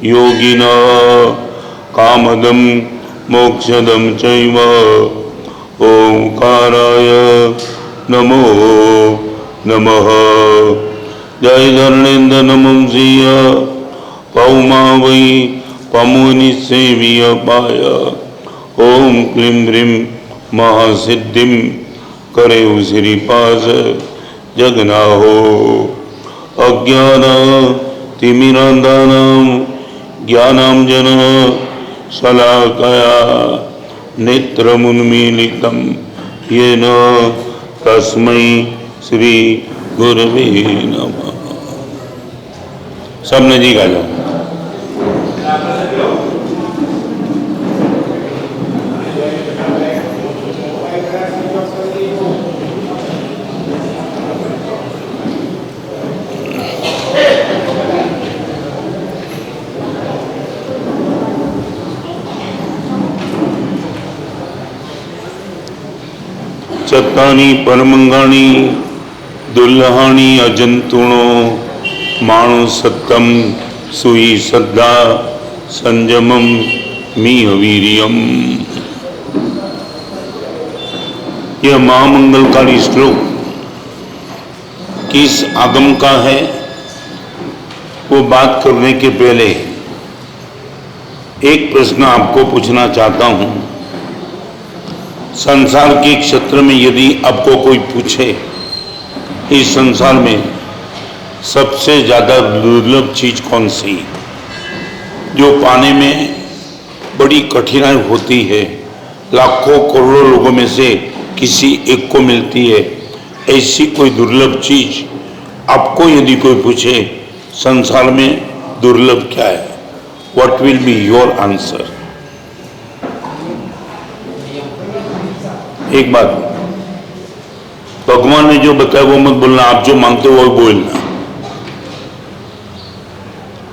योगिना कामदं मोक्षदं चैव ओंकाराय नमो नमः। जय धरणेन्द्र नमंसीय पौमा वै पमुनि सेवीय पाय। ओम क्लीं ह्रीं महासिद्धिं करे श्रीपास जगनाहो। अज्ञान तिमिरान्धानां ज्ञानाञ्जन शलाकया नेत्रमुन्मीलितं येन तस्मै श्री गुरवे नमः। सबने जी गा जाओ। चत्तानि परमंगाणी दुल्हाणी अजंतुणो माणो सत्तम सुई श्रद्धा संयमम मी वीरियम। यह महामंगलकारी श्लोक किस आगम का है वो बात करने के पहले एक प्रश्न आपको पूछना चाहता हूं। संसार के क्षेत्र में यदि आपको कोई पूछे इस संसार में सबसे ज्यादा दुर्लभ चीज कौन सी, जो पाने में बड़ी कठिनाई होती है, लाखों करोड़ों लोगों में से किसी एक को मिलती है, ऐसी कोई दुर्लभ चीज आपको यदि कोई पूछे संसार में दुर्लभ क्या है, what will be your answer? एक बात, भगवान ने जो बताया वो मत बोलना, आप जो मांगते हो वो बोलना।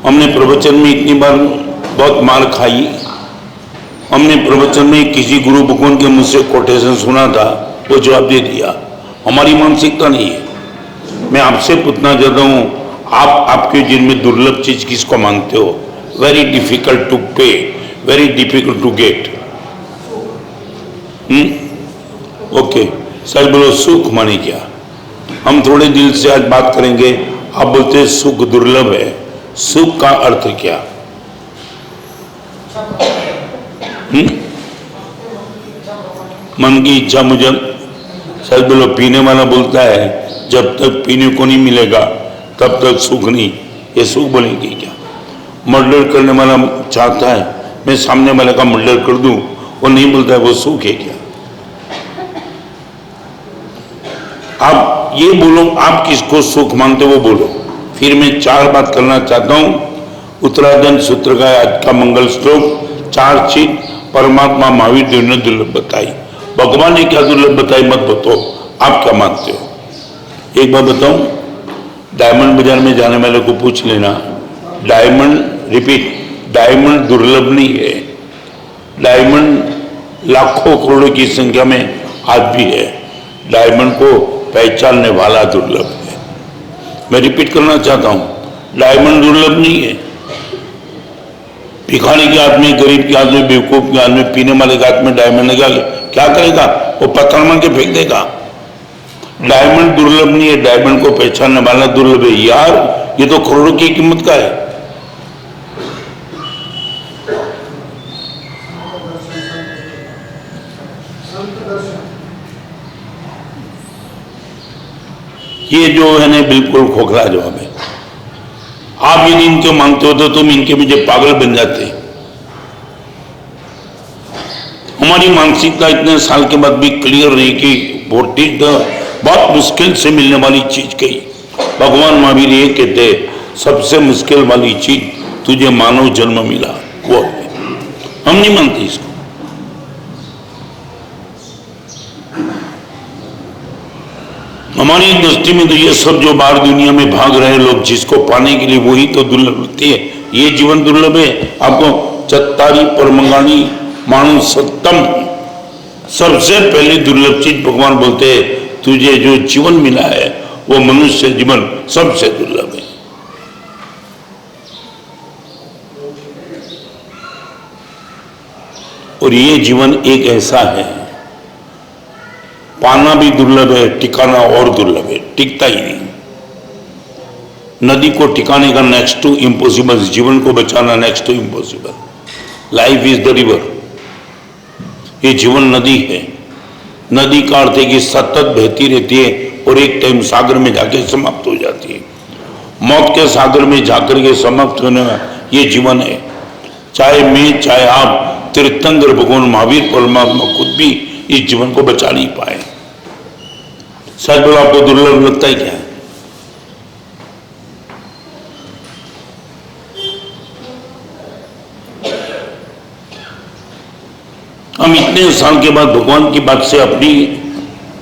हमने प्रवचन में इतनी बार बहुत मार खाई, हमने प्रवचन में किसी गुरु भगवान के मुंह से कोटेशन सुना था, वो जवाब दे दिया। हमारी मानसिकता नहीं है। मैं आपसे पूछना चाहता हूं, आप आपके जीवन में दुर्लभ चीज किसको मांगते हो? Very difficult to pay, very difficult to get. Okay, सच बोलो, सुख माने क्या? हम थोड़े दिल से आज बात करेंगे। आप बोलते हैं सुख दुर्लभ है, सुख का अर्थ क्या? मन की इच्छा मुजब। सच बोलो, पीने वाला बोलता है जब तक पीने को नहीं मिलेगा तब तक सुख नहीं, ये सुख बोलेंगे क्या? मर्डर करने वाला चाहता है मैं सामने वाले का मर्डर कर दूं, वो नहीं बोलता है, वो सुख है क्या? आप ये बोलो, आप किसको सुख मानते हो वो बोलो। फिर मैं चार बात करना चाहता हूं। उत्तराधन सूत्र का आज का मंगल श्लोक, चार चीज परमात्मा महावीर देव ने दुर्लभ बताई। भगवान ने क्या दुर्लभ बताई मत बताओ, आप क्या मानते हो? एक बात बताऊं, डायमंड बाजार में जाने वाले को पूछ लेना, डायमंड, रिपीट, डायमंड दुर्लभ नहीं है। डायमंड लाखों करोड़ों की संख्या में आज भी है। डायमंड को पहचानने वाला दुर्लभ है। मैं रिपीट करना चाहता हूं, डायमंड दुर्लभ नहीं है। भिखारी के हाथ में, गरीब के हाथ में, बेवकूफ के हाथ में, पीने वाले के हाथ में डायमंड लगा क्या करेगा? वो पत्थर मार के फेंक देगा। डायमंड दुर्लभ नहीं है, डायमंड को पहचानने वाला दुर्लभ है। यार ये तो करोड़ों की कीमत का है। ये जो है ना बिल्कुल खोखला जवाब है। आप यदि इनको मांगते हो तो तुम इनके पीछे पागल बन जाते। हमारी मानसिकता इतने साल के बाद भी क्लियर रही कि बहुत मुश्किल से मिलने वाली चीज कही। भगवान महावीर ये कहते सबसे मुश्किल वाली चीज तुझे मानव जन्म मिला, वो हम नहीं मानते इसको। हमारी दृष्टि में तो ये सब जो बाहर दुनिया में भाग रहे लोग, जिसको पाने के लिए वही तो दुर्लभ होती है। ये जीवन दुर्लभ है। आपको चत्तारी परमंगाणी मानो सत्तम, सबसे पहले दुर्लभ चीज भगवान बोलते हैं तुझे जो जीवन मिला है वो मनुष्य जीवन सबसे दुर्लभ है। और ये जीवन एक ऐसा है, पाना भी दुर्लभ है, टिकाना और दुर्लभ है, टिकता ही नहीं। नदी को टिकाने का नेक्स्ट टू इम्पॉसिबल, जीवन को बचाना next to impossible. Life is the river, ये जीवन नदी है। नदी का अर्थ है कि सतत बहती रहती है और एक टाइम सागर में जाके समाप्त हो जाती है। मौत के सागर में जाकर के समाप्त होने का ये जीवन है। चाहे मैं, चाहे आप, तीर्थंकर भगवान महावीर परमात्मा खुद भी इस जीवन को बचा नहीं पाए। सच बोलो, आपको दुर्लभ लगता है क्या? हम इतने साल के बाद भगवान की बात से अपनी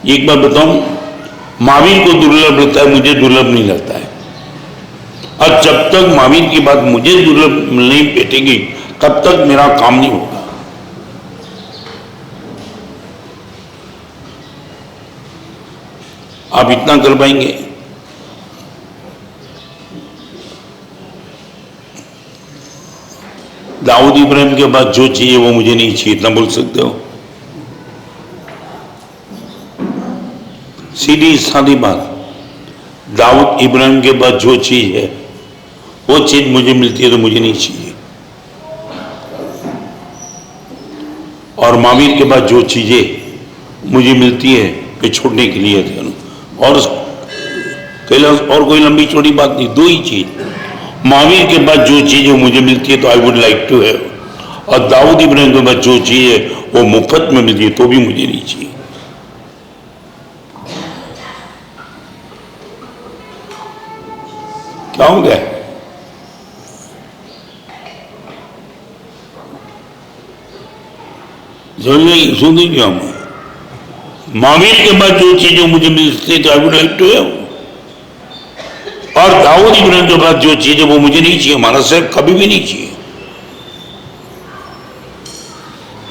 एक बात बताऊं, महावीर को दुर्लभ लगता है, मुझे दुर्लभ नहीं लगता है। और जब तक महावीर की बात मुझे दुर्लभ नहीं बैठेगी तब तक मेरा काम नहीं होगा। आप इतना कर पाएंगे? दाऊद इब्राहिम के बाद जो चाहिए वो मुझे नहीं चाहिए, इतना बोल सकते हो? सीधी सादी बात, दाऊद इब्राहिम के बाद जो चीज है वो चीज मुझे मिलती है तो मुझे नहीं चाहिए। और महावीर के बाद जो चीजें मुझे मिलती है वे छोड़ने के लिए थे। और कैलाश और कोई लंबी चौड़ी बात नहीं, दो ही चीज। महावीर के बाद जो चीजें मुझे मिलती है तो I would like to have, और दाऊद इब्राहिम के बाद जो चीज है वो मुफ्त में मिलती है तो भी मुझे नहीं चाहिए। क्या हो गया? सुन लीजिए, हम महावीर के बाद जो चीजें मुझे मिलती है तो I would like to have, और दाऊद इब्राहिम के बाद जो चीजें वो मुझे नहीं चाहिए, हमारा सिर कभी भी नहीं चाहिए।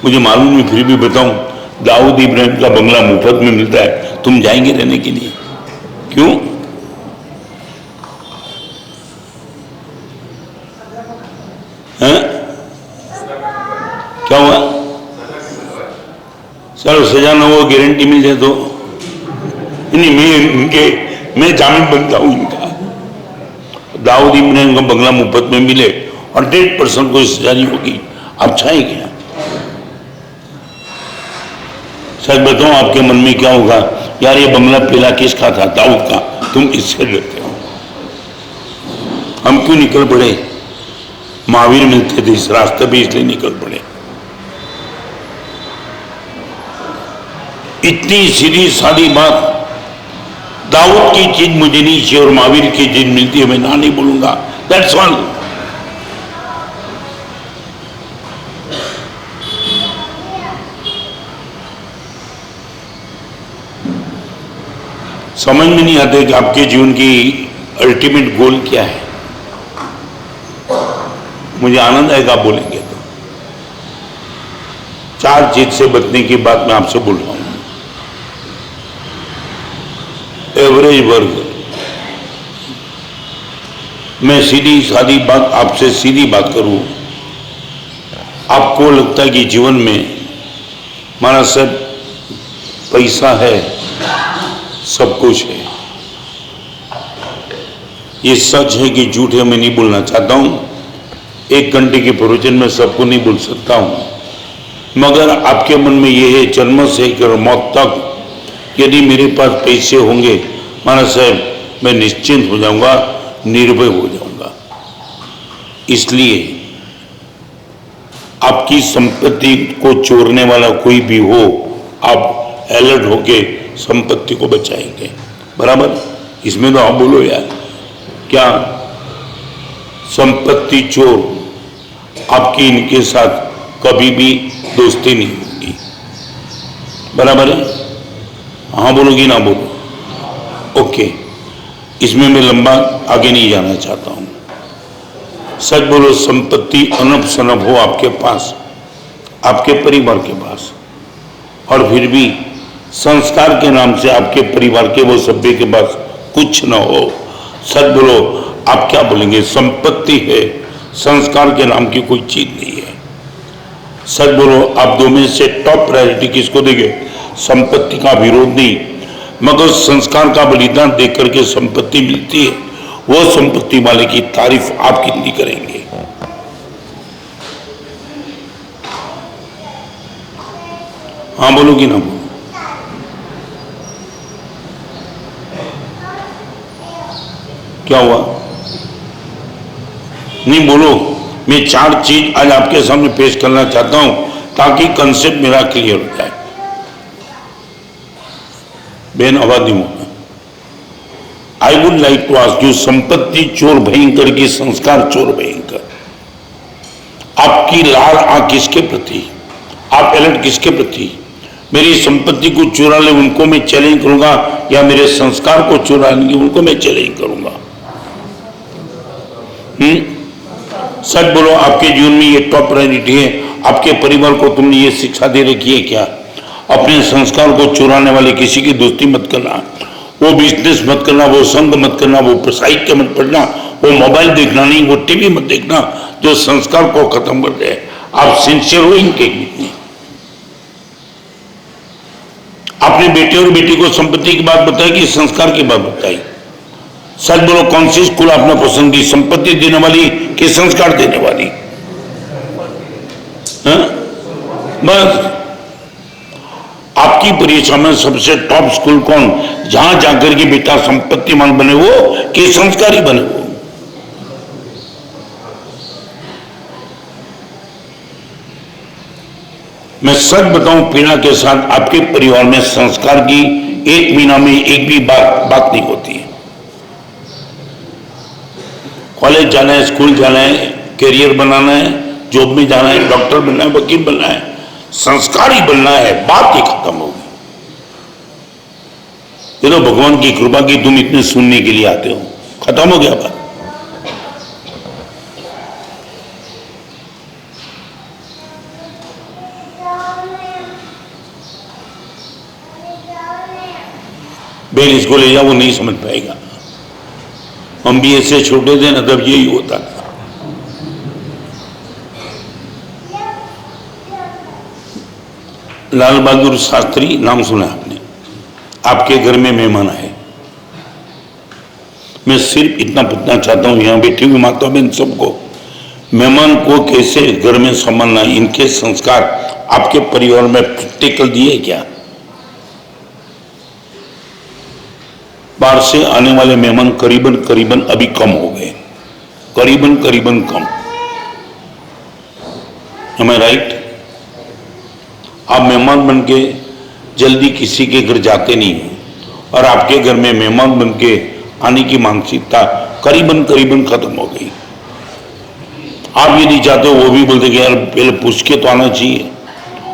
मुझे मालूम नहीं, फिर भी बताऊं, दाऊद इब्राहिम का बंगला मुफ्त में मिलता है, तुम जाएंगे रहने के लिए? क्यों? हैं? क्या हुआ? सर सजा ना हो, गारंटी मिल जाए तो नहीं, मैं जामिन बनता हूं इनका। दाऊद इब्राहिम को बंगला मुफ्त में मिले और 100% कोई सजा नहीं होगी, आप चाहें क्या? सच बताओ, आपके मन में क्या होगा? यार ये बंगला पहला किसका था? दाऊद का, तुम इससे लेते हो। हम क्यों निकल पड़े? महावीर मिलते थे इस रास्ते पे, इसलिए निकल पड़े। इतनी सीधी सादी बात, दाऊद की चीज मुझे नहीं चाहिए और महावीर की चीज मिलती है, मैं ना नहीं बोलूंगा, दैट्स ऑल। समझ में नहीं आते कि आपके जीवन की अल्टीमेट गोल क्या है। मुझे आनंद आएगा आप बोलेंगे तो। 4 चीज से बचने की बात मैं आपसे बोल रहा हूं। एवरेज वर्ग, मैं सीधी सादी बात आपसे सीधी बात करूं, आपको लगता है कि जीवन में हमारा सब पैसा है, सब कुछ है। ये सच है कि झूठ है, मैं नहीं बोलना चाहता हूं। 1 घंटे के प्रवचन में सबको नहीं बोल सकता हूं, मगर आपके मन में यह है जन्म से लेकर मौत तक यदि मेरे पास पैसे होंगे, महाराज साहब, मैं निश्चिंत हो जाऊंगा, निर्भय हो जाऊंगा। इसलिए आपकी संपत्ति को चोरने वाला कोई भी हो, आप अलर्ट होके संपत्ति को बचाएंगे, बराबर? इसमें तो आप बोलो यार, क्या संपत्ति चोर आपकी इनके साथ कभी भी दोस्ती नहीं होगी, बराबर है? हाँ बोलोगी ना बोलो? ओके, इसमें मैं लंबा आगे नहीं जाना चाहता हूं। सच बोलो, संपत्ति अनब सनब हो आपके पास, आपके परिवार के पास, और फिर भी संस्कार के नाम से आपके परिवार के वो सभ्य के पास कुछ ना हो, सच बोलो, आप क्या बोलेंगे? संपत्ति है संस्कार के नाम की कोई चीज नहीं है। सच बोलो, आप दो में से टॉप प्रायोरिटी किसको देंगे? संपत्ति का विरोध नहीं, मगर संस्कार का बलिदान देकर करके संपत्ति मिलती है, वो संपत्ति वाले की तारीफ आप कितनी करेंगे? हाँ बोलो कि ना बोलो? क्या हुआ? नहीं बोलो। मैं चार चीज आज आपके सामने पेश करना चाहता हूं ताकि कंसेप्ट मेरा क्लियर हो जाए। बेन आवाज नहीं होना। I would like to ask you, संपत्ति चोर भयंकर की संस्कार चोर भयंकर। आपकी लाल आंख किसके प्रति? आप अलर्ट किसके प्रति? मेरी संपत्ति को चुरा ले उनको मैं चैलेंज करूंगा, या मेरे संस्कार को चुरा लेंगे उनको मैं चैलेंज करूंगा? सच बोलो, आपके जीवन में ये टॉप प्रायोरिटी है? आपके परिवार को तुमने ये शिक्षा दे रखी है क्या? अपने संस्कार को चुराने वाले किसी की दोस्ती मत करना, वो बिजनेस मत करना, वो संग मत करना, वो साहित्य मत पढ़ना, वो मोबाइल देखना नहीं, वो टीवी मत देखना जो संस्कार को खत्म कर दे। आप सिंसियर हो इनके कितने? अपने बेटे और बेटी को संपत्ति की बात बताई कि संस्कार की बात बताई? सच बोलो, कौन सी स्कूल आपने पसंद की, संपत्ति देने वाली कि संस्कार देने वाली? बस आपकी परीक्षा में सबसे टॉप स्कूल कौन? जहां जाकर के बेटा संपत्तिमान बने वो कि संस्कारी बने वो? मैं सच बताऊं, पीड़ा के साथ आपके परिवार में संस्कार की एक महीना में एक भी बात नहीं होती है। कॉलेज जाना है, स्कूल जाना है, करियर बनाना है, जॉब में जाना है, डॉक्टर बनना है, वकील बनना है, संस्कारी बनना है, बात ही खत्म होगी। ये तो भगवान की कृपा की तुम इतने सुनने के लिए आते हो, खत्म हो गया बात। बेन इसको ले जाओ, वो नहीं समझ पाएगा। हम भी ऐसे छोटे थे ना, तब यही होता था। लाल बहादुर शास्त्री नाम सुना आपने? आपके घर में मेहमान आए। मैं सिर्फ इतना पूछना चाहता हूं, यहां बैठी हुई माता बहन सबको, मेहमान को कैसे घर में संभालना, इनके संस्कार आपके परिवार में प्रैक्टिकल दिए क्या? बाहर से आने वाले मेहमान करीबन करीबन अभी कम हो गए, करीबन कम। Am I right? आप मेहमान बन के जल्दी किसी के घर जाते नहीं हैं, और आपके घर में मेहमान बन के आने की मानसिकता करीबन खत्म हो गई। आप ये नहीं चाहते हो, वो भी बोलते कि यार पहले पूछ के तो आना चाहिए,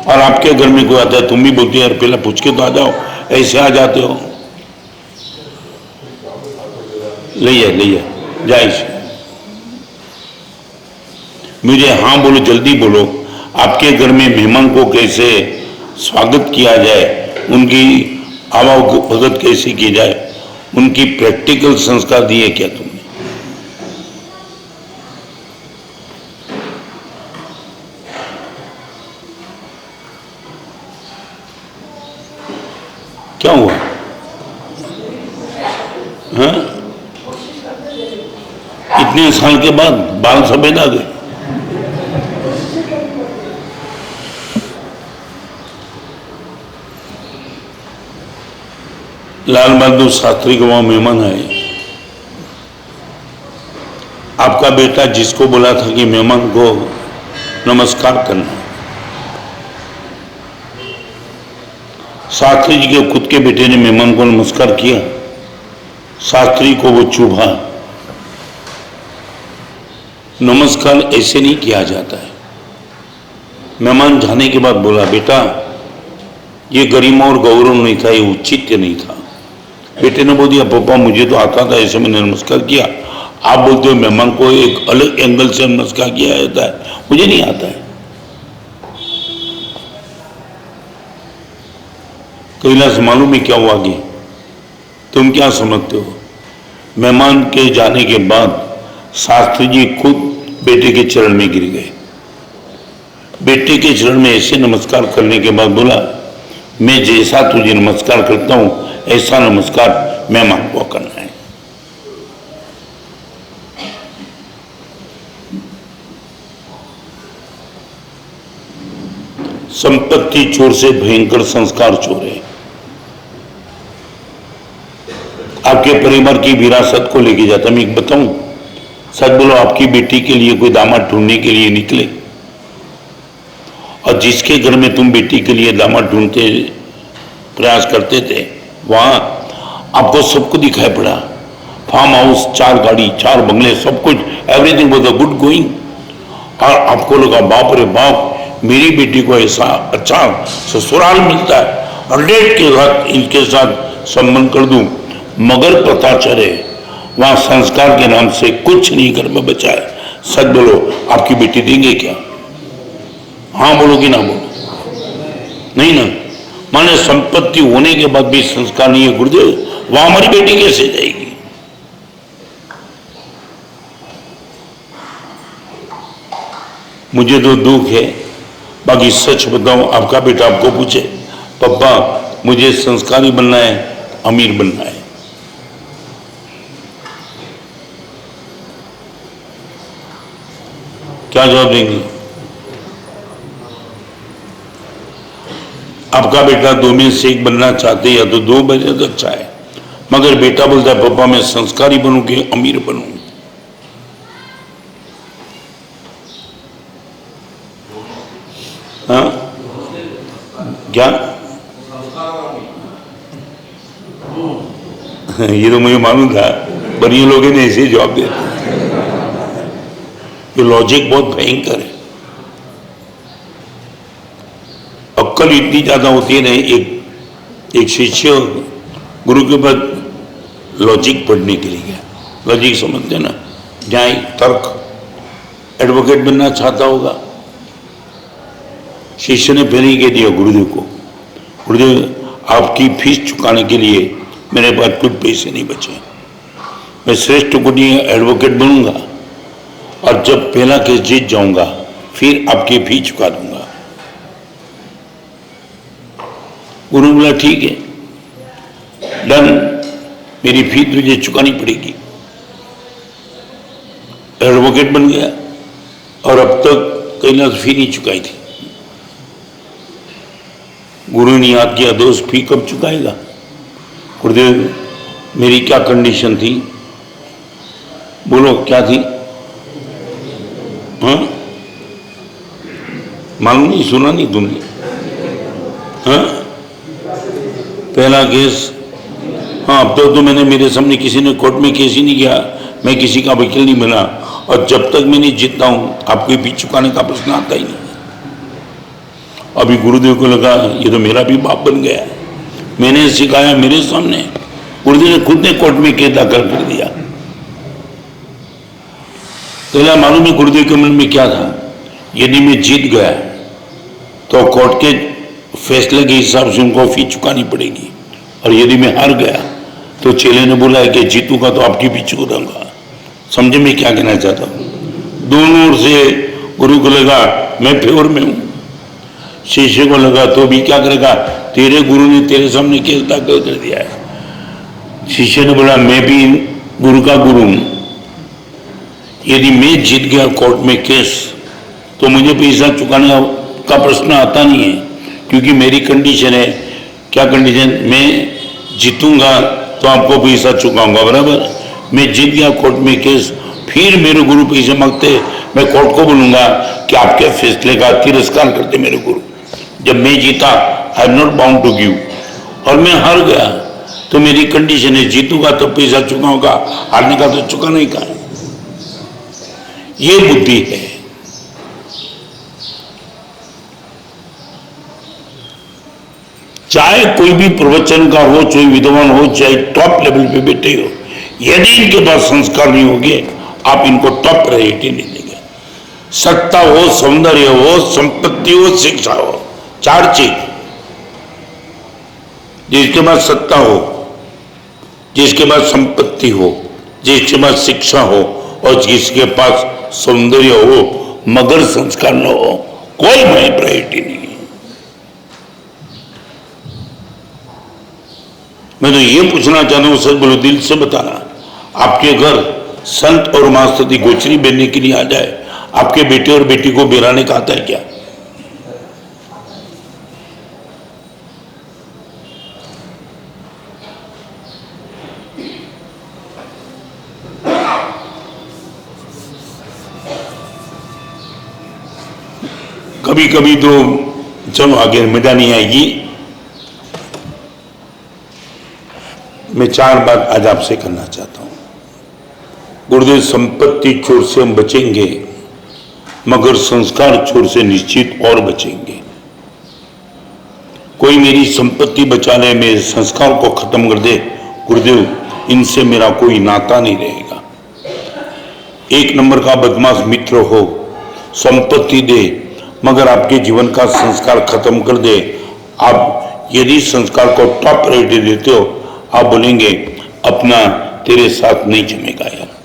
और आपके घर में कोई आता है तुम भी बोलते यार पहले पूछ के तो आ जाओ, ऐसे आ जाते हो। ले जाइए, मुझे हाँ बोलो, जल्दी बोलो। आपके घर में मेहमान को कैसे स्वागत किया जाए, उनकी आवाभगत कैसे की जाए, उनकी प्रैक्टिकल संस्कार दिए क्या तुमने? क्या हुआ? हाँ? इतने साल के बाद बाल सफेद आ गए। लाल बहादुर शास्त्री के वहां मेहमान आए। आपका बेटा जिसको बोला था कि मेहमान को नमस्कार करना, शास्त्री जी के खुद के बेटे ने मेहमान को नमस्कार किया, शास्त्री को वो चुभा। नमस्कार ऐसे नहीं किया जाता है। मेहमान जाने के बाद बोला, बेटा ये गरिमा और गौरव नहीं था, ये औचित्य नहीं था। बेटे ने बोल दिया, पापा मुझे तो आता था, ऐसे मैंने नमस्कार किया। आप बोलते हो मेहमान को एक अलग एंगल से नमस्कार किया जाता है, मुझे नहीं आता है। कैलाश मालूम है क्या हुआ कि तुम क्या समझते हो? मेहमान के जाने के बाद शास्त्री जी खुद बेटे के चरण में गिर गए। बेटे के चरण में ऐसे नमस्कार करने के बाद बोला, मैं जैसा तुझे नमस्कार करता हूं ऐसा नमस्कार मैं मां को करना है। संपत्ति चोर से भयंकर संस्कार चोर है। आपके परिवार की विरासत को लेके जाता। मैं एक बताऊं, सच बोलो, आपकी बेटी के लिए कोई दामाद ढूंढने के लिए निकले और जिसके घर में तुम बेटी के लिए दामाद ढूंढते प्रयास करते थे, वहां आपको सब कुछ दिखाई पड़ा। फार्म हाउस, 4 गाड़ी, 4 बंगले, सब कुछ, everything was a good going. और आपको लगा बाप रे बाप, मेरी बेटी को ऐसा अच्छा ससुराल मिलता है और डेट के साथ इनके साथ संबंध कर दूं। मगर पता चले वहां संस्कार के नाम से कुछ नहीं कर में बचा है। सच बोलो, आपकी बेटी देंगे क्या? हाँ बोलो कि ना बोलो? नहीं ना। माने संपत्ति होने के बाद भी संस्कार नहीं है गुरुदेव, वहां हमारी बेटी कैसे जाएगी? मुझे तो दुख है। बाकी सच बताऊं, आपका बेटा आपको पूछे, पापा मुझे संस्कारी बनना है, अमीर बनना है, क्या जवाब देंगे? आपका बेटा 2 में से 1 बनना चाहते या तो 2 बने तो अच्छा है, मगर बेटा बोलता है पापा मैं संस्कारी बनूं कि अमीर बनूं। हाँ क्या? ये तो मुझे मालूम था, पर ये लोग ने ऐसे जवाब दिया। ये लॉजिक बहुत भयंकर है। अक्कल इतनी ज्यादा होती है ना, एक शिष्य गुरु के पास लॉजिक पढ़ने के लिए गया। लॉजिक समझते ना, न्याय, तर्क, एडवोकेट बनना चाहता होगा। शिष्य ने पहले ही कह दिया गुरुदेव को, गुरुदेव आपकी फीस चुकाने के लिए मेरे पास कुछ पैसे नहीं बचे, मैं श्रेष्ठ कोटि एडवोकेट बनूंगा और जब पहला केस जीत जाऊंगा फिर आपकी फीस चुका दूंगा। गुरु बोला ठीक है, डन, मेरी फीस तुझे चुकानी पड़ेगी। एडवोकेट बन गया और अब तक कहीं ना फी नहीं चुकाई थी। गुरु ने याद किया, दोस्त फी कब चुकाएगा? गुरुदेव मेरी क्या कंडीशन थी? बोलो क्या थी? हाँ मालूम नहीं, सुना नहीं तुमने? हाँ पहला केस, हाँ अब तो मैंने मेरे सामने किसी ने कोर्ट में केस ही नहीं किया, मैं किसी का वकील नहीं बना और जब तक मैं नहीं जीतता हूं आपको फी चुकाने का प्रश्न आता ही नहीं। अभी गुरुदेव को लगा ये तो मेरा भी बाप बन गया, मैंने सिखाया मेरे सामने, गुरुदेव ने खुद ने कोर्ट में केस दाखिल कर दिया। पहला मालूम है गुरुदेव के मन में क्या था? यदि मैं जीत गया तो कोर्ट के फैसले के हिसाब से उनको फी चुकानी पड़ेगी, और यदि मैं हार गया तो चेले ने बोला है कि जीतूंगा तो आपकी फी चुका दूंगा। समझे मैं क्या कहना चाहता हूं? दोनों ओर से गुरु को लगा मैं फेवर में हूं, शिष्य को लगा तो भी क्या करेगा, तेरे गुरु ने तेरे सामने केस दाखिल कर दिया है। शिष्य ने बोला मैं भी गुरु का गुरु हूं, यदि मैं जीत गया कोर्ट में केस तो मुझे पैसा चुकाने का प्रश्न आता नहीं है, क्योंकि मेरी कंडीशन है, क्या कंडीशन? मैं जीतूंगा तो आपको पैसा चुकाऊंगा, बराबर? मैं जीत गया कोर्ट में केस, फिर मेरे गुरु पैसे मांगते, मैं कोर्ट को बोलूंगा कि आपके फैसले का तिरस्कार करते मेरे गुरु। जब मैं जीता I am not bound to give, और मैं हार गया तो मेरी कंडीशन है जीतूंगा तो पैसा चुकाऊंगा, हारने का तो चुकाना ही का है। ये बुद्धि है। चाहे कोई भी प्रवचनकार हो, चाहे विद्वान हो, चाहे टॉप लेवल पे बैठे हो, यदि इनके पास संस्कार नहीं होंगे आप इनको टॉप प्रायोरिटी नहीं देंगे। सत्ता हो, सौंदर्य हो, संपत्ति हो, शिक्षा हो, 4 चीज। जिसके पास सत्ता हो, जिसके पास संपत्ति हो, जिसके पास शिक्षा हो और जिसके पास सौंदर्य हो मगर संस्कार न हो, कोई प्रायोरिटी नहीं है। मैं तो ये पूछना चाहता हूं, सच बोलो, दिल से बताना, आपके घर संत और मास्टरी गोचरी बेचने के लिए आ जाए, आपके बेटे और बेटी को बेराने का आता है क्या? कभी कभी तो चलो आगे मजा नहीं आएगी। मैं 4 बात आज आपसे करना चाहता हूं। गुरुदेव, संपत्ति चोर से हम बचेंगे मगर संस्कार चोर से निश्चित और बचेंगे। कोई मेरी संपत्ति बचाने में संस्कार को खत्म कर दे, गुरुदेव, इनसे मेरा कोई नाता नहीं रहेगा। 1 नंबर का बदमाश मित्र हो, संपत्ति दे मगर आपके जीवन का संस्कार खत्म कर दे। आप यदि संस्कार को टॉप प्रायोरिटी देते हो, आप बोलेंगे अपना तेरे साथ नहीं जमेगा यार।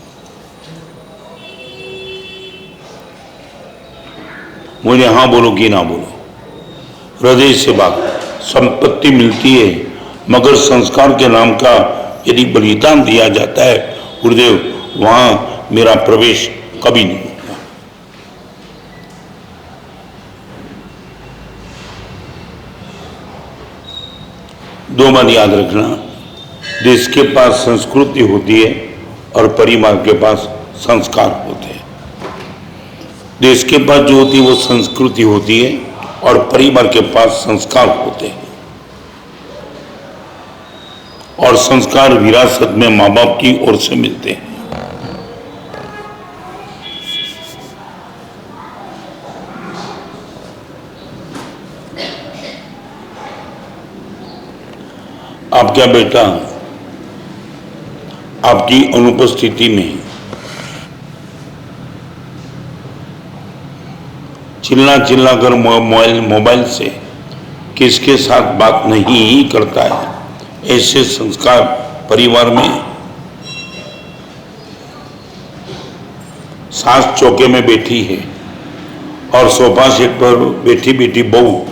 मुझे हाँ बोलो कि ना बोलो, हृदय से बात। संपत्ति मिलती है मगर संस्कार के नाम का यदि बलिदान दिया जाता है, गुरुदेव, वहां मेरा प्रवेश कभी नहीं होगा। 2 बात याद रखना, देश के पास संस्कृति होती है और परिवार के पास संस्कार होते हैं। देश के पास जो होती है वो संस्कृति होती है और परिवार के पास संस्कार होते हैं। और संस्कार विरासत में माँ बाप की ओर से मिलते हैं। आपका बेटा आपकी अनुपस्थिति में चिल्ला चिल्ला कर मोबाइल से किसके साथ बात नहीं करता है, ऐसे संस्कार परिवार में। सास चौके में बैठी है और सोफा सेट पर बैठी बैठी बहू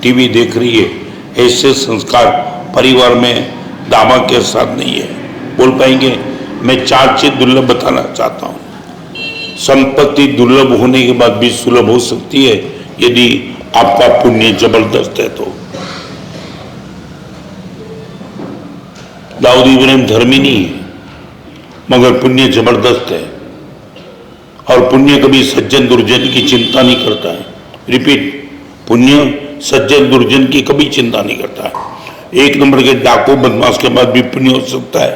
टीवी देख रही है, ऐसे संस्कार परिवार में दावा के साथ नहीं है। बोल पाएंगे? मैं 4 चीज दुर्लभ बताना चाहता हूं। संपत्ति दुर्लभ होने के बाद भी सुलभ हो सकती है यदि आपका पुण्य जबरदस्त है तो। दाऊद इब्राहिम धर्मी नहीं है मगर पुण्य जबरदस्त है, और पुण्य कभी सज्जन दुर्जन की चिंता नहीं करता है। रिपीट, पुण्य सज्जन दुर्जन की कभी चिंता नहीं करता है। 1 नंबर के डाकू बदमाश के बाद भी पुण्य हो सकता है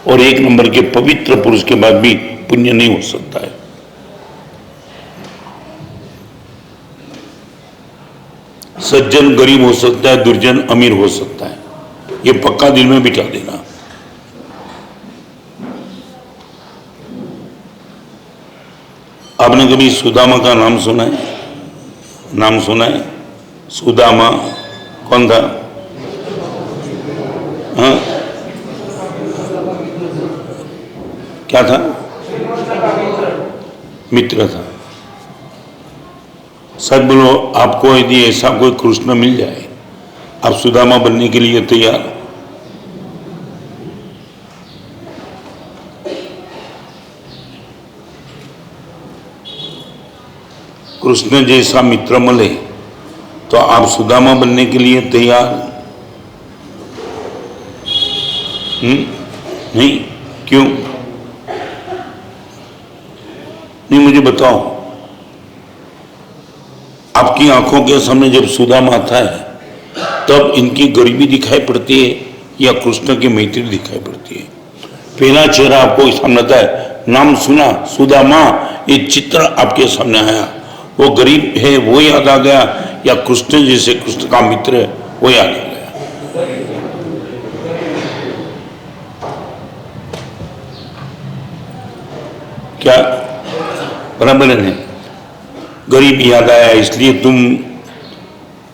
और 1 नंबर के पवित्र पुरुष के बाद भी पुण्य नहीं हो सकता है। सज्जन गरीब हो सकता है, दुर्जन अमीर हो सकता है, ये पक्का दिल में बिठा देना। आपने कभी सुदामा का नाम सुना है? नाम सुना है? सुदामा कौन था? हाँ, क्या था? मित्र था। सच बोलो, आपको यदि ऐसा कोई कृष्ण मिल जाए, आप सुदामा बनने के लिए तैयार हो? कृष्ण जैसा मित्र मिले तो आप सुदामा बनने के लिए तैयार? नहीं, क्यों नहीं? मुझे बताओ, आपकी आंखों के सामने जब सुदामा आता है तब इनकी गरीबी दिखाई पड़ती है या कृष्ण की मैत्री दिखाई पड़ती है? पहला चेहरा आपको सामने आता है, नाम सुना सुदामा, ये चित्र आपके सामने आया, वो गरीब है वो याद आ गया या कृष्ण जैसे कृष्ण का मित्र है वो याद आ गया? क्या बराबर है? गरीब याद आया इसलिए तुम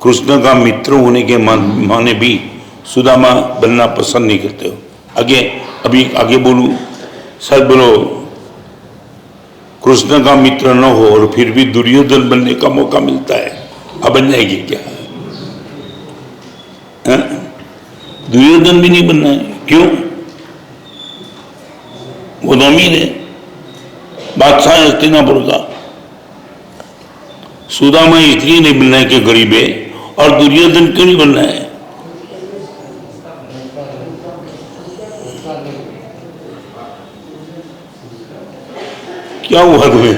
कृष्ण का मित्र होने के माने भी सुदामा बनना पसंद नहीं करते हो। आगे अभी आगे बोलूं, सच बोलो, कृष्ण का मित्र न हो और फिर भी दुर्योधन बनने का मौका मिलता है, अब बन जाएगी क्या? है? दुर्योधन भी नहीं बनना है, क्यों? वो तो अमीर है, बादशाह है हस्तिनापुर का। सुदामा इसलिए नहीं बनना है कि गरीब है, और दुर्योधन क्यों नहीं बनना है? क्या हुआ तुम्हें?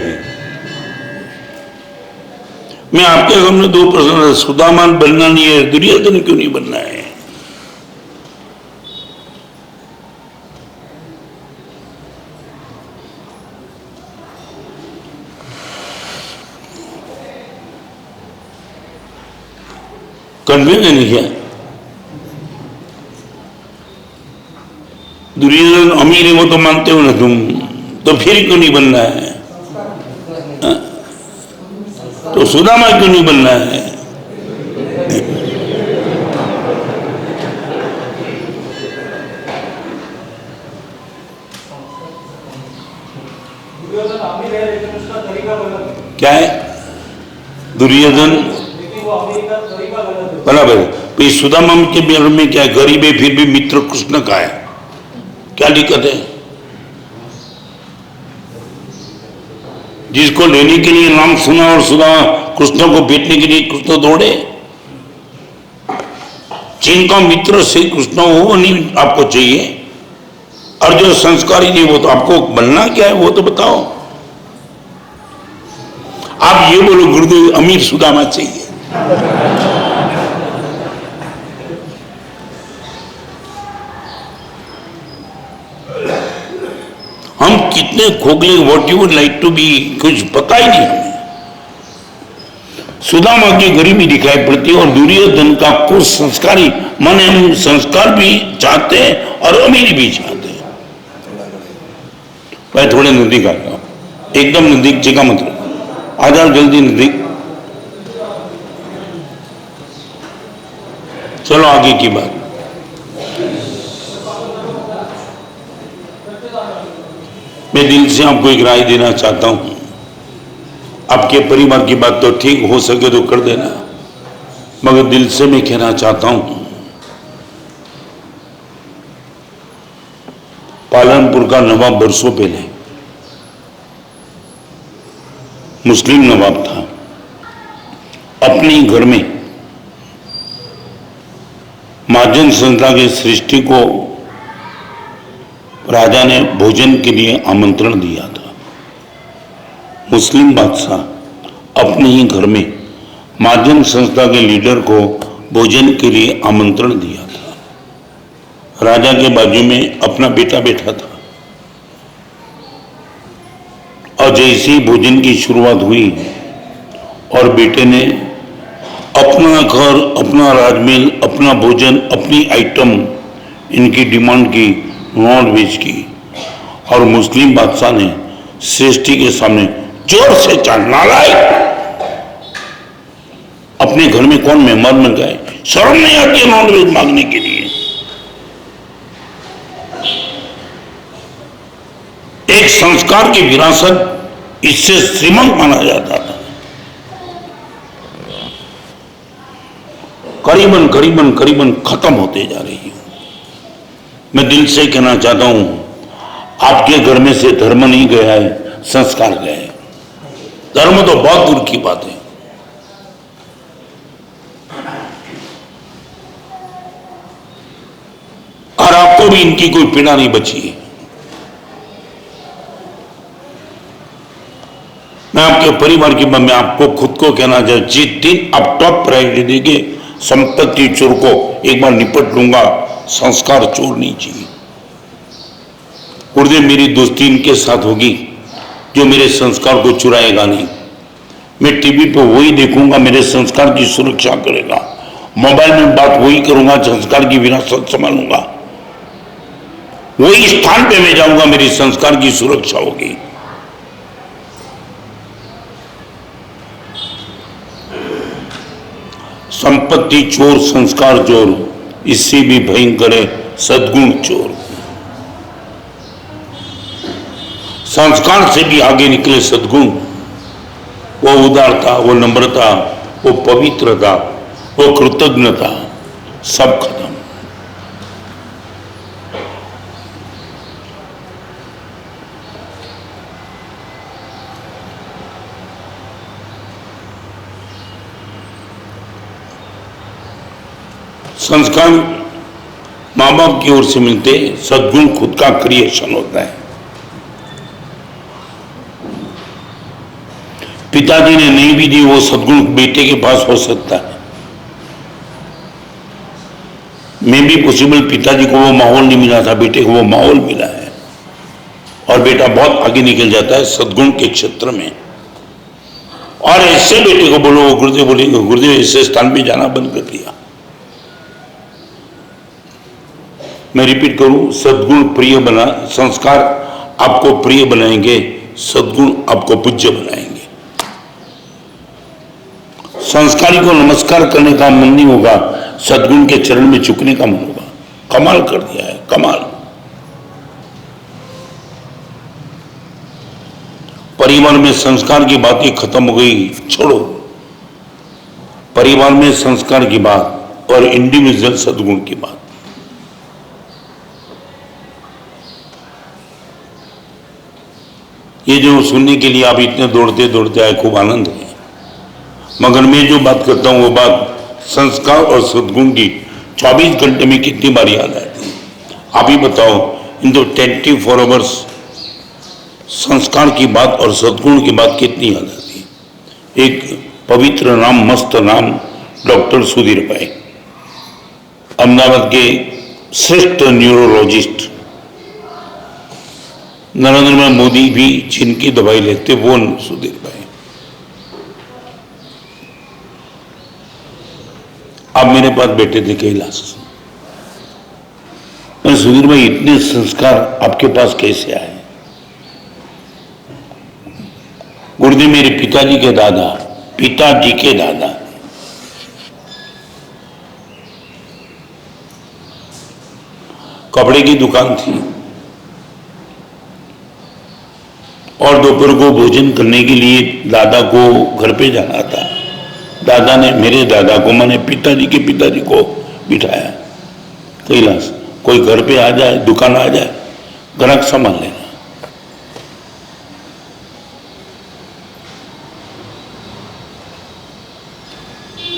मैं आपके सामने दो प्रश्न, सुदामा बनना नहीं है, दुर्योधन क्यों नहीं बनना है? कन्फ्यूजन है क्या? दुर्योधन अमीर है वो तो मानते हो ना तुम, तो फिर क्यों नहीं बनना है? तो सुदामा क्यों नहीं बनना है? क्या है दुर्योधन? बराबर है। सुदामा के बारे में क्या, गरीब है फिर भी मित्र कृष्ण का है, क्या दिक्कत है? जिसको लेने के लिए नाम सुना और सुदामा कृष्ण को बेचने के लिए कृष्ण दौड़े। जिनका मित्र श्री कृष्ण हो वो नहीं आपको चाहिए, और जो संस्कारी नहीं वो तो आपको बनना क्या है वो तो बताओ। आप ये बोलो गुरुदेव अमीर सुदामा चाहिए। हम कितने खोखले, what you would like to be, कुछ पता ही नहीं हमें। सुदामा की गरीबी दिखाई पड़ती है और दुर्योधन का कुछ संस्कारी, माने हम संस्कार भी चाहते हैं और अमीरी भी चाहते हैं। भाई थोड़े नजदीक आ जाओ, एकदम नजदीक, जगह मत रहो, आ जाओ जल्दी नजदीक। चलो आगे की बात। मैं दिल से आपको एक राय देना चाहता हूं, आपके परिवार की बात तो ठीक हो सके तो कर देना, मगर दिल से मैं कहना चाहता हूं, पालनपुर का नवाब बरसों पहले मुस्लिम नवाब था। अपने ही घर में महाजन संस्था की सृष्टि को राजा ने भोजन के लिए आमंत्रण दिया था। मुस्लिम बादशाह अपने ही घर में महाजन संस्था के लीडर को भोजन के लिए आमंत्रण दिया था। राजा के बाजू में अपना बेटा बैठा था, और जैसे ही भोजन की शुरुआत हुई और बेटे ने अपना घर, अपना राजमहल, अपना भोजन, अपनी आइटम, इनकी डिमांड की, नॉन वेज की, और मुस्लिम बादशाह ने श्रेष्ठी के सामने जोर से चढ़ना लायक, अपने घर में कौन मेहमान बन गए, शर्म नहीं आती है नॉन वेज मांगने के लिए। एक संस्कार की विरासत इससे श्रीमंत माना जाता था। करीबन करीबन करीबन खत्म होते जा रही है। मैं दिल से कहना चाहता हूं, आपके घर में से धर्म नहीं गया है, संस्कार गए हैं। धर्म तो बहुत दूर की बात है। और आपको भी इनकी कोई पीड़ा नहीं बची है। मैं आपके परिवार की मैं आपको खुद को कहना चाहता हूं, जिस दिन आप टॉप प्रायोरिटी देंगे, संपत्ति चोर को एक बार निपट लूंगा, संस्कार चोर नहीं चाहिए। गुरुदेव मेरी दोस्ती इनके साथ होगी जो मेरे संस्कार को चुराएगा नहीं। मैं टीवी पे वही देखूंगा, मेरे संस्कार की सुरक्षा करेगा। मोबाइल में बात वही करूंगा, संस्कार की विरासत संभालूंगा। वही स्थान पे मैं जाऊंगा, मेरी संस्कार की सुरक्षा होगी। संपत्ति चोर, संस्कार चोर, इससे भी भयंकर है सद्गुण चोर। संस्कार से भी आगे निकले सद्गुण, वो उदारता, वो नम्रता, वो पवित्रता, वो कृतज्ञता, सब खत्म। संस्कार माँ बाप की ओर से मिलते, सद्गुण खुद का क्रिएशन होता है। पिताजी ने नहीं भी दी, वो सद्गुण बेटे के पास हो सकता है। मे भी पॉसिबल पिताजी को वो माहौल नहीं मिला था, बेटे को वो माहौल मिला है और बेटा बहुत आगे निकल जाता है सद्गुण के क्षेत्र में। और ऐसे बेटे को बोलो, गुरुदेव बोलेंगे, गुरुदेव ऐसे स्थान पे जाना बंद कर दिया। मैं रिपीट करूं, सद्गुण प्रिय बना, संस्कार आपको प्रिय बनाएंगे, सद्गुण आपको पूज्य बनाएंगे। संस्कारी को नमस्कार करने का मन नहीं होगा, सद्गुण के चरण में झुकने का मन होगा। कमाल कर दिया है, कमाल। परिवार में संस्कार की बातें खत्म हो गई, छोड़ो। परिवार में संस्कार की बात और इंडिविजुअल सद्गुण की बात। ये जो सुनने के लिए आप इतने दौड़ते दौड़ते आए, खूब आनंद है। मगर मैं जो बात करता हूं वो बात संस्कार और सद्गुण की 24 घंटे में कितनी बार याद आती है? आप ही बताओ, इन तो 24 आवर्स संस्कार की बात और सद्गुण की बात कितनी याद आती है? एक पवित्र नाम, मस्त नाम, डॉक्टर सुधीर भाई, अहमदाबाद के श्रेष्ठ न्यूरोलॉजिस्ट। नरेंद्र मोदी भी जिनकी दवाई लेते वो सुधीर भाई। आप मेरे पास बैठे थे कैलाश। मैं, सुधीर भाई, इतने संस्कार आपके पास कैसे आए? गुरुदेव मेरे पिताजी के दादा, पिताजी के दादा कपड़े की दुकान थी और दोपहर को भोजन करने के लिए दादा को घर पे जाना था। दादा ने मेरे दादा को, मैंने पिताजी के पिताजी को बिठाया, कैलाश कोई घर पे आ जाए, दुकान आ जाए, ग्राहक संभाल लेना।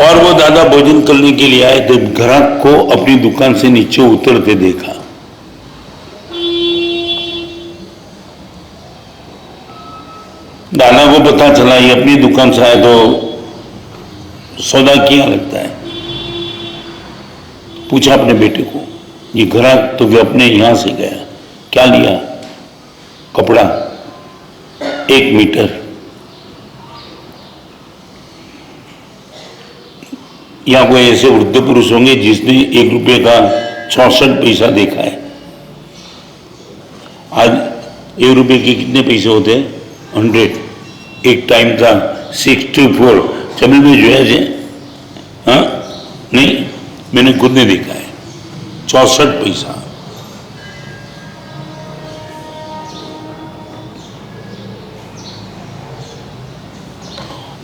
और वो दादा भोजन करने के लिए आए तो ग्राहक को अपनी दुकान से नीचे उतरते देखा। दादा को पता चला ये अपनी दुकान से आया तो सौदा किया लगता है। पूछा अपने बेटे को, ये ग्राहक तो वे अपने यहां से गया, क्या लिया? कपड़ा 1 मीटर। यहां कोई ऐसे वृद्ध पुरुष होंगे जिसने 1 रुपये का 64 पैसा देखा है। आज 1 रुपये के कितने पैसे होते हैं? 100। एक टाइम था 64। चमिल में जो है, हाँ नहीं, मैंने खुद ने देखा है 64 पैसा।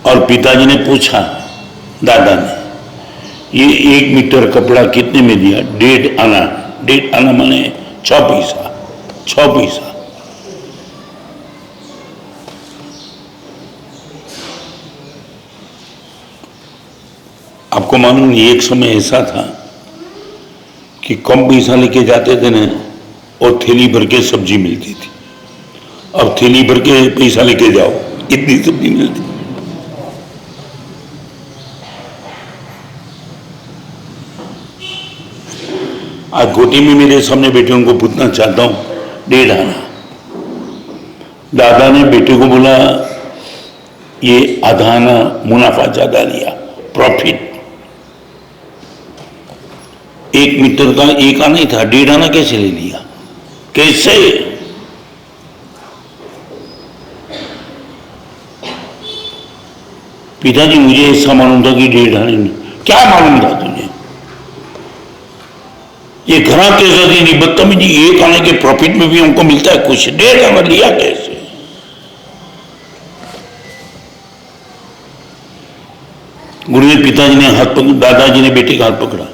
और पिताजी ने पूछा दादा ने, ये 1 मीटर कपड़ा कितने में दिया? 1.5 आना। 1.5 आना माने 6 पैसा। 6 पैसा। आपको मालूम, एक समय ऐसा था कि कम पैसा लेके जाते थे ना और थैली भर के सब्जी मिलती थी। अब थैली भर के पैसा लेके जाओ, इतनी सब्जी मिलती। आज गोटी में मेरे सामने बेटे उनको पूछना चाहता हूं, 1.5 आना। दादा ने बेटे को बोला, ये आधा आना मुनाफा ज्यादा लिया, प्रॉफिट। 1 मीटर का 1 आना ही था, 1.5 आना कैसे ले लिया? कैसे? पिताजी मुझे ऐसा मालूम था कि 1.5 आने में। क्या मालूम था तुझे? ये घरा कैसा थी? बदतमीजी। 1 आने के प्रॉफिट में भी हमको मिलता है कुछ, 1.5 आना लिया कैसे? गुरुदेव पिताजी ने हाथ पकड़, दादाजी ने बेटे का हाथ पकड़ा,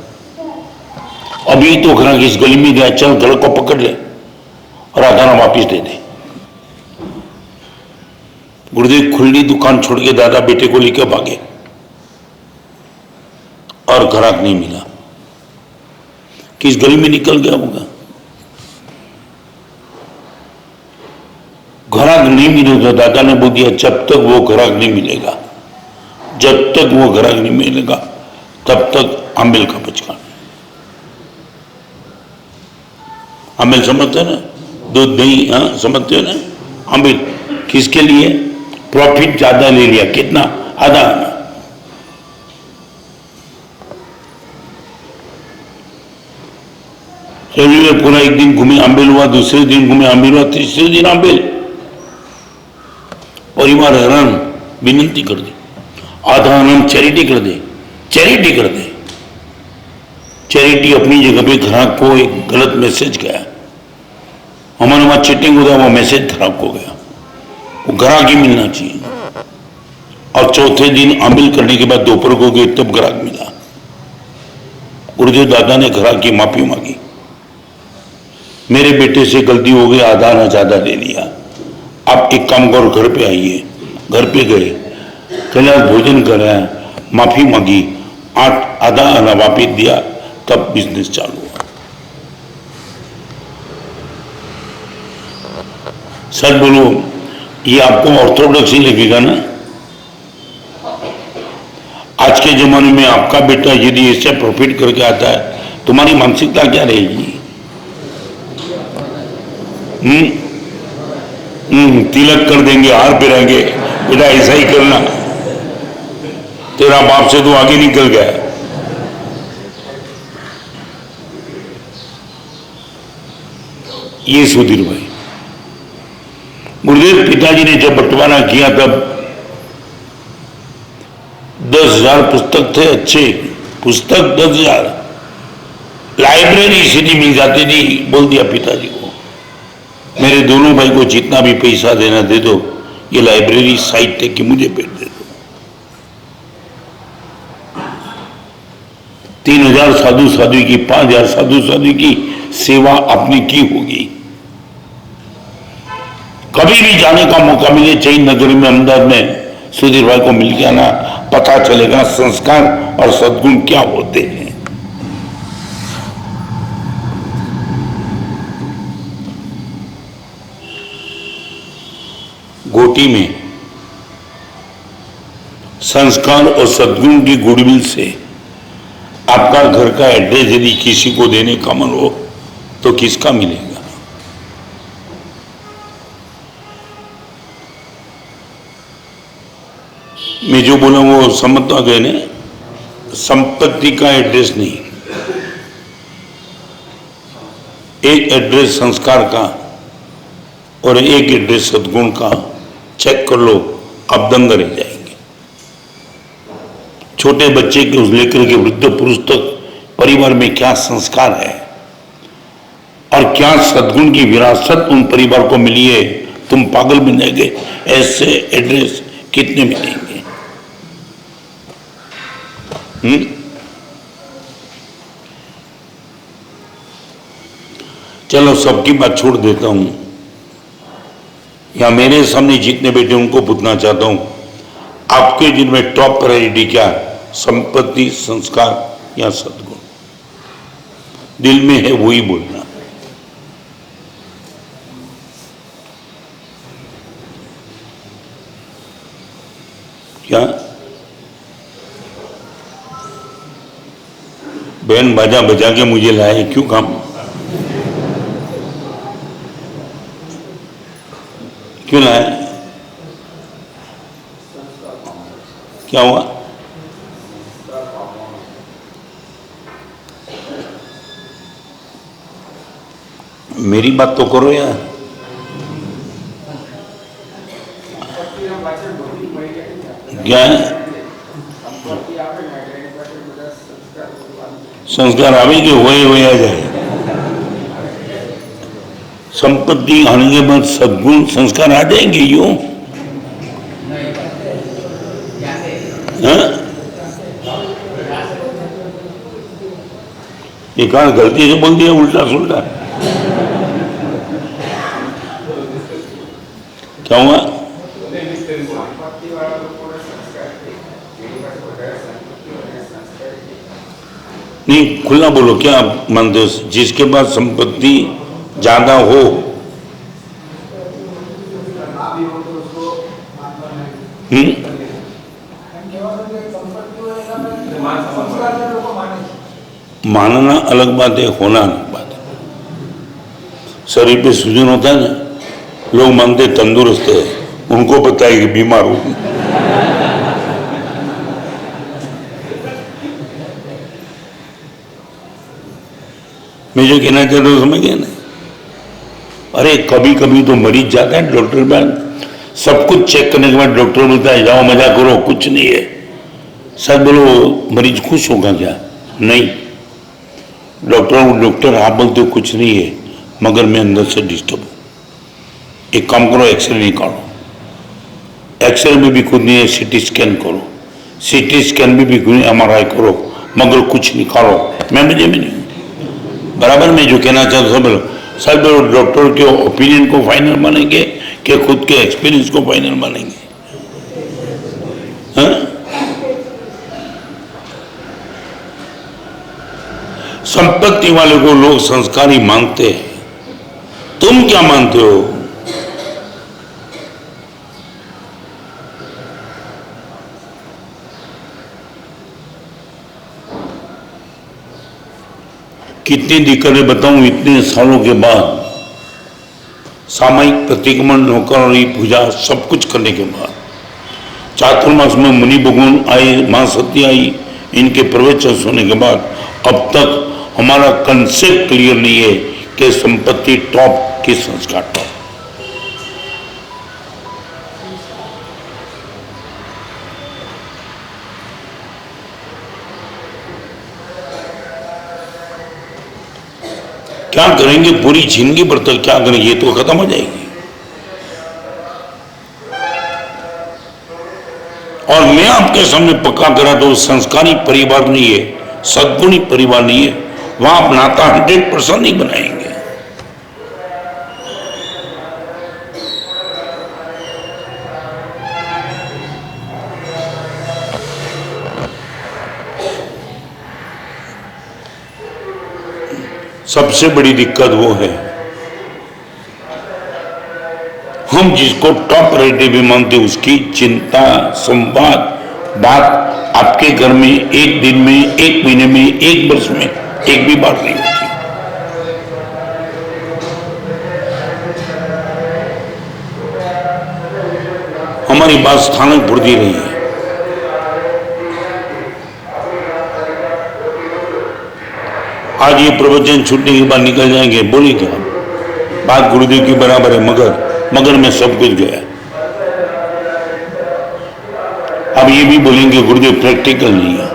अभी तो ग्राहक इस गली में गया, चल गले को पकड़ ले और आधाना वापिस दे दे। गुरुदेव खुली दुकान छोड़ के दादा बेटे को लेकर भागे और ग्राहक नहीं मिला, किस गली में निकल गया होगा। ग्राहक नहीं मिलेगा, दादा ने बोल दिया जब तक वो ग्राहक नहीं मिलेगा, जब तक वो ग्राहक नहीं मिलेगा तब तक आंबिल का बचका। आंबिल समझते हैं ना, दूध दही, हाँ समझते हो ना। आंबिल किसके लिए? प्रॉफिट ज्यादा ले लिया, कितना? आधा आना। रविवार पूरा एक दिन घूमे आंबिल हुआ, दूसरे दिन घूमे आंबिल हुआ, तीसरे दिन आंबिल। परिवार हैरान, विनती कर दी, आधा आनंद चैरिटी कर दे, चैरिटी कर दे। चैरिटी अपनी जगह पे ग्राहक को एक गलत मैसेज गया, हमारे वहां चीटिंग होता, वो मैसेज खराब हो गया, वो ग्राहक ही मिलना चाहिए। और चौथे दिन आंबिल करने के बाद दोपहर को गए तब ग्राहक मिला। गुरुदेव दादा ने ग्राहक की माफी मांगी, मेरे बेटे से गलती हो गई, आधा आना ज्यादा ले लिया, आप एक काम करो घर पे आइए। घर पे गए, कल भोजन कराया, माफी मांगी, आधा आना वापिस दिया, तब बिजनेस चालू हुआ। सच बोलो, ये आपको ऑर्थोडॉक्स ही लगेगा ना। आज के जमाने में आपका बेटा यदि इससे प्रॉफिट करके आता है, तुम्हारी मानसिकता क्या रहेगी? तिलक कर देंगे, हार पहनाएंगे, बेटा ऐसा ही करना, तेरा बाप से तो आगे निकल गया। ये सुधीर भाई, गुरुदेव पिताजी ने जब बंटवारा किया तब 10,000 पुस्तक थे, अच्छे पुस्तक 10,000, लाइब्रेरी सीधी मिल जाती थी। बोल दिया पिताजी को, मेरे दोनों भाई को जितना भी पैसा देना दे दो, ये लाइब्रेरी साहित्य की मुझे भेज दे दो। 3,000 साधु साधु की, 5,000 साधु साधु की सेवा आपने की होगी। कभी भी जाने का मौका मिले जैन नगरी में, अहमदाबाद में, सुधीर भाई को मिल गया ना, पता चलेगा संस्कार और सद्गुण क्या होते हैं। गोटी में संस्कार और सद्गुण की गुडविल से आपका घर का एड्रेस यदि किसी को देने का मन हो तो किसका मिलेगा? मैं जो बोला वो समझ तो आ गए ना। संपत्ति का एड्रेस नहीं, एक एड्रेस संस्कार का और एक एड्रेस सद्गुण का। चेक कर लो, आप दंग रह जाएंगे। छोटे बच्चे के उस लेकर के वृद्ध पुरुष तक परिवार में क्या संस्कार है और क्या सद्गुण की विरासत उन परिवार को मिली है, तुम पागल बन जाएंगे। ऐसे एड्रेस कितने मिलेंगे? चलो सबकी बात छोड़ देता हूं, या मेरे सामने जितने बैठे उनको पूछना चाहता हूं, आपके जिनमें टॉप प्रायोरिटी क्या है? संपत्ति, संस्कार या सद्गुण? दिल में है वही बोलना। क्या बहन बाजा बजा के मुझे लाए, क्यों काम? क्यों लाए? क्या हुआ? मेरी बात तो करो यार। क्या है? संस्कार आवेंगे, हुए आ जाए। संपत्ति आने के बाद सद्गुण संस्कार आ जाएंगे। यूं एक आध गलती से बोल दिया उल्टा सुल्टा। क्या हुआ? नहीं, खुला बोलो, क्या आप मानते हो? जिसके पास संपत्ति ज्यादा हो, मानना अलग बात है, होना अलग बात है। शरीर पे सूजन होता है ना, लोग मानते तंदुरुस्त है, उनको पता है कि बीमार हो। मैं जो कहना चाहता हूँ समझ गया ना? अरे कभी कभी तो मरीज जाता है डॉक्टर के पास, सब कुछ चेक करने के बाद डॉक्टर बोलता है जाओ मजा करो, कुछ नहीं है। सर बोलो, मरीज खुश होगा क्या? नहीं। डॉक्टर आप बोलते हो कुछ नहीं है, मगर मैं अंदर से डिस्टर्ब हूं। एक काम करो, एक्सरे निकालो। एक्सरे में भी कुछ नहीं है, सीटी स्कैन करो। सीटी स्कैन में भी कुछ नहीं, MRI करो, मगर कुछ निकालो। मैं मजे में नहीं। बराबर में जो कहना चाहता हूं, सब डॉक्टर के ओपिनियन को फाइनल मानेंगे कि खुद के एक्सपीरियंस को फाइनल मानेंगे? हाँ? संपत्ति वाले को लोग संस्कारी मानते हैं, तुम क्या मानते हो? कितनी दिक्कतें बताऊं इतने सालों के बाद, सामायिक प्रतिक्रमण, नौकरी, पूजा सब कुछ करने के बाद, चातुर्मास में मुनि भगवान आए, मां सती आई, इनके प्रवचन सुनने के बाद अब तक हमारा कंसेप्ट क्लियर नहीं है कि संपत्ति टॉप की संस्कार टॉप। क्या करेंगे? पूरी जिंदगी भर तक क्या करेंगे? ये तो खत्म हो जाएगी। और मैं आपके सामने पक्का करा तो संस्कारी परिवार नहीं है, सद्गुणी परिवार नहीं है, वहां आप नाता 100% नहीं बनाएंगे। सबसे बड़ी दिक्कत वो है, हम जिसको टॉप रेटे भी मानते उसकी चिंता, संवाद, बात आपके घर में एक दिन में, एक महीने में, एक वर्ष में एक भी बात नहीं होती। हमारी बात स्थानक बढ़ती रही है। आज ये प्रवचन छूटने के बाद निकल जाएंगे, बोलिए क्या बात गुरुदेव की बराबर है, मगर में सब कुछ गया। अब ये भी बोलेंगे गुरुदेव प्रैक्टिकल नहीं है।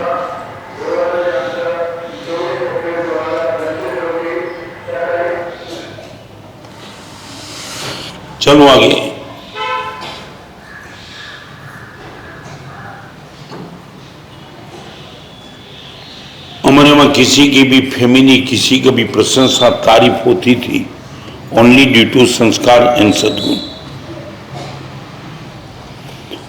चलो आगे। हमारे वहां किसी की भी फेमिनी, किसी की भी प्रशंसा, तारीफ होती थी ओनली ड्यू टू संस्कार एंड सद्गुण।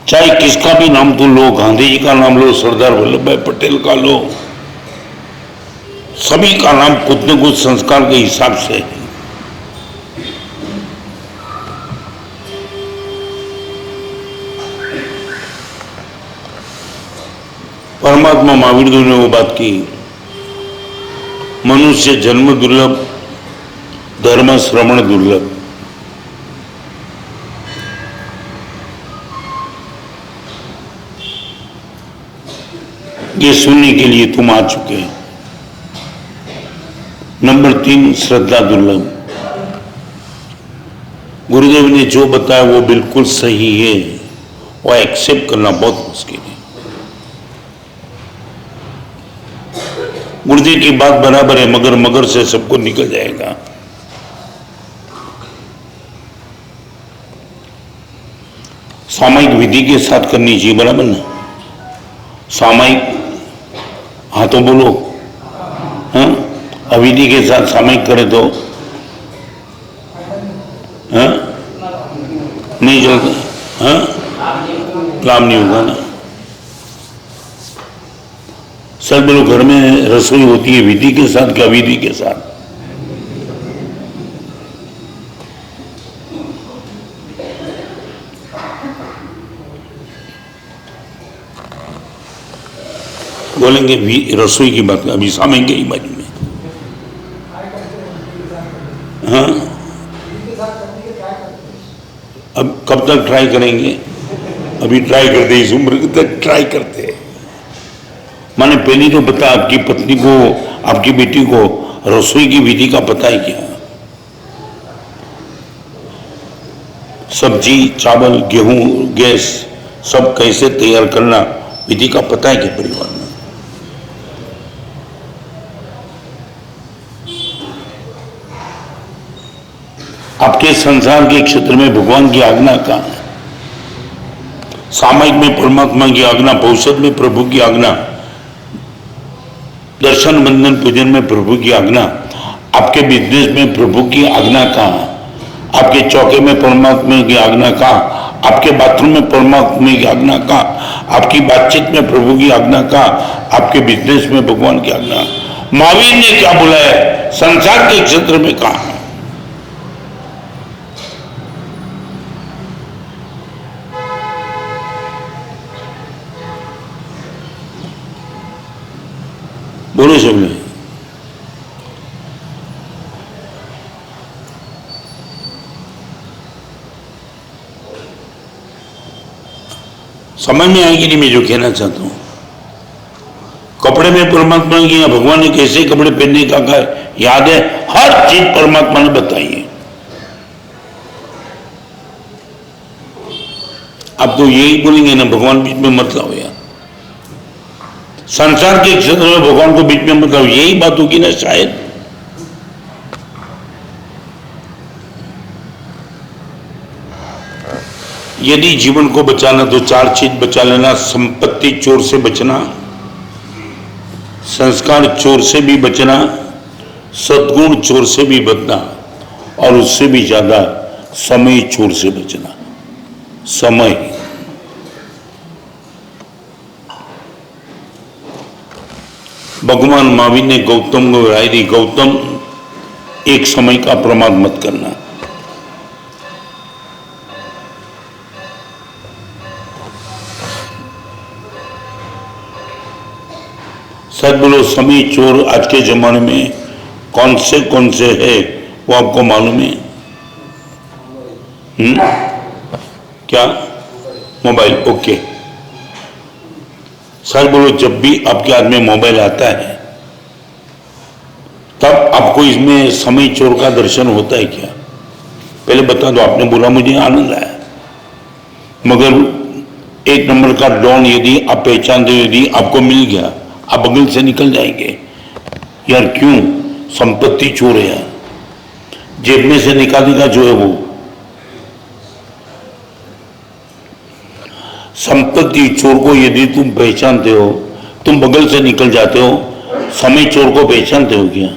चाहे किसका भी नाम तो लो, गांधी जी का नाम लो, सरदार वल्लभ भाई पटेल का लो, सभी का नाम कुछ न कुछ संस्कार के हिसाब से है। परमात्मा महावीर ने वो बात की, मनुष्य जन्म दुर्लभ, धर्म श्रवण दुर्लभ। ये सुनने के लिए तुम आ चुके हैं। नंबर 3, श्रद्धा दुर्लभ। गुरुदेव ने जो बताया वो बिल्कुल सही है, वो एक्सेप्ट करना बहुत मुश्किल है। गुरुदेव की बात बराबर है, मगर से सबको निकल जाएगा। सामायिक विधि के साथ करनी चाहिए, बराबर ना? सामायिक, हाँ तो बोलो, हाँ अविधि के साथ सामयिक करे तो हाँ? नहीं चलता, हाँ? लाभ नहीं होगा ना। सर बोलो, घर में रसोई होती है विधि के साथ क्या अविधि के साथ? बोलेंगे रसोई की बात, अभी सामयिक ही बाजू में। हाँ, अब कब तक ट्राई करेंगे? अभी ट्राई करते, इस उम्र तक ट्राई करते हैं। माने पहली तो पता आपकी पत्नी को, आपकी बेटी को रसोई की विधि का पता है क्या? सब्जी, चावल, गेहूं, गैस सब कैसे तैयार करना विधि का पता है क्या परिवार में? आपके संसार के क्षेत्र में भगवान की आज्ञा कहां है? सामयिक में परमात्मा की आज्ञा, पौषध में प्रभु की आज्ञा, दर्शन बंधन पूजन में प्रभु की आज्ञा, आपके बिजनेस में प्रभु की आज्ञा कहां? आपके चौके में परमात्मा की आज्ञा कहां? आपके बाथरूम में परमात्मा की आज्ञा कहां? आपकी बातचीत में प्रभु की आज्ञा कहां? आपके बिजनेस में भगवान की आज्ञा? महावीर ने क्या बोला है? संसार के क्षेत्र में कहां? बोलो सब में। समझ में आएगी नहीं मैं जो कहना चाहता हूं। कपड़े में परमात्मा की या भगवान ने कैसे कपड़े पहनने का कहा याद है? हर चीज परमात्मा ने बताई है। आप तो यही बोलेंगे ना, भगवान बीच में मत लाओ यार। संसार के क्षेत्र में भगवान को बीच में मत लाओ, यही बात होगी ना शायद। यदि जीवन को बचाना तो चार चीज बचा लेना: संपत्ति चोर से बचना, संस्कार चोर से भी बचना, सद्गुण चोर से भी बचना, और उससे भी ज्यादा समय चोर से बचना। समय, भगवान महावीर ने गौतम को राय दी, गौतम एक समय का प्रमाद मत करना। सच बोलो, समय चोर आज के जमाने में कौन से है वो आपको मालूम है? क्या? मोबाइल। ओके, सच बोलो, जब भी आपके हाथ में मोबाइल आता है तब आपको इसमें समय चोर का दर्शन होता है क्या? पहले बता दो। आपने बोला मुझे आनंद आया, मगर एक नंबर का डॉन यदि आप पहचानते हो, यदि आपको मिल गया, आप बगल से निकल जाएंगे। यार क्यों? संपत्ति चोर है, जेब में से निकालेगा जो है वो। संपत्ति चोर को यदि तुम पहचानते हो, तुम बगल से निकल जाते हो। समय चोर को पहचानते हो क्या?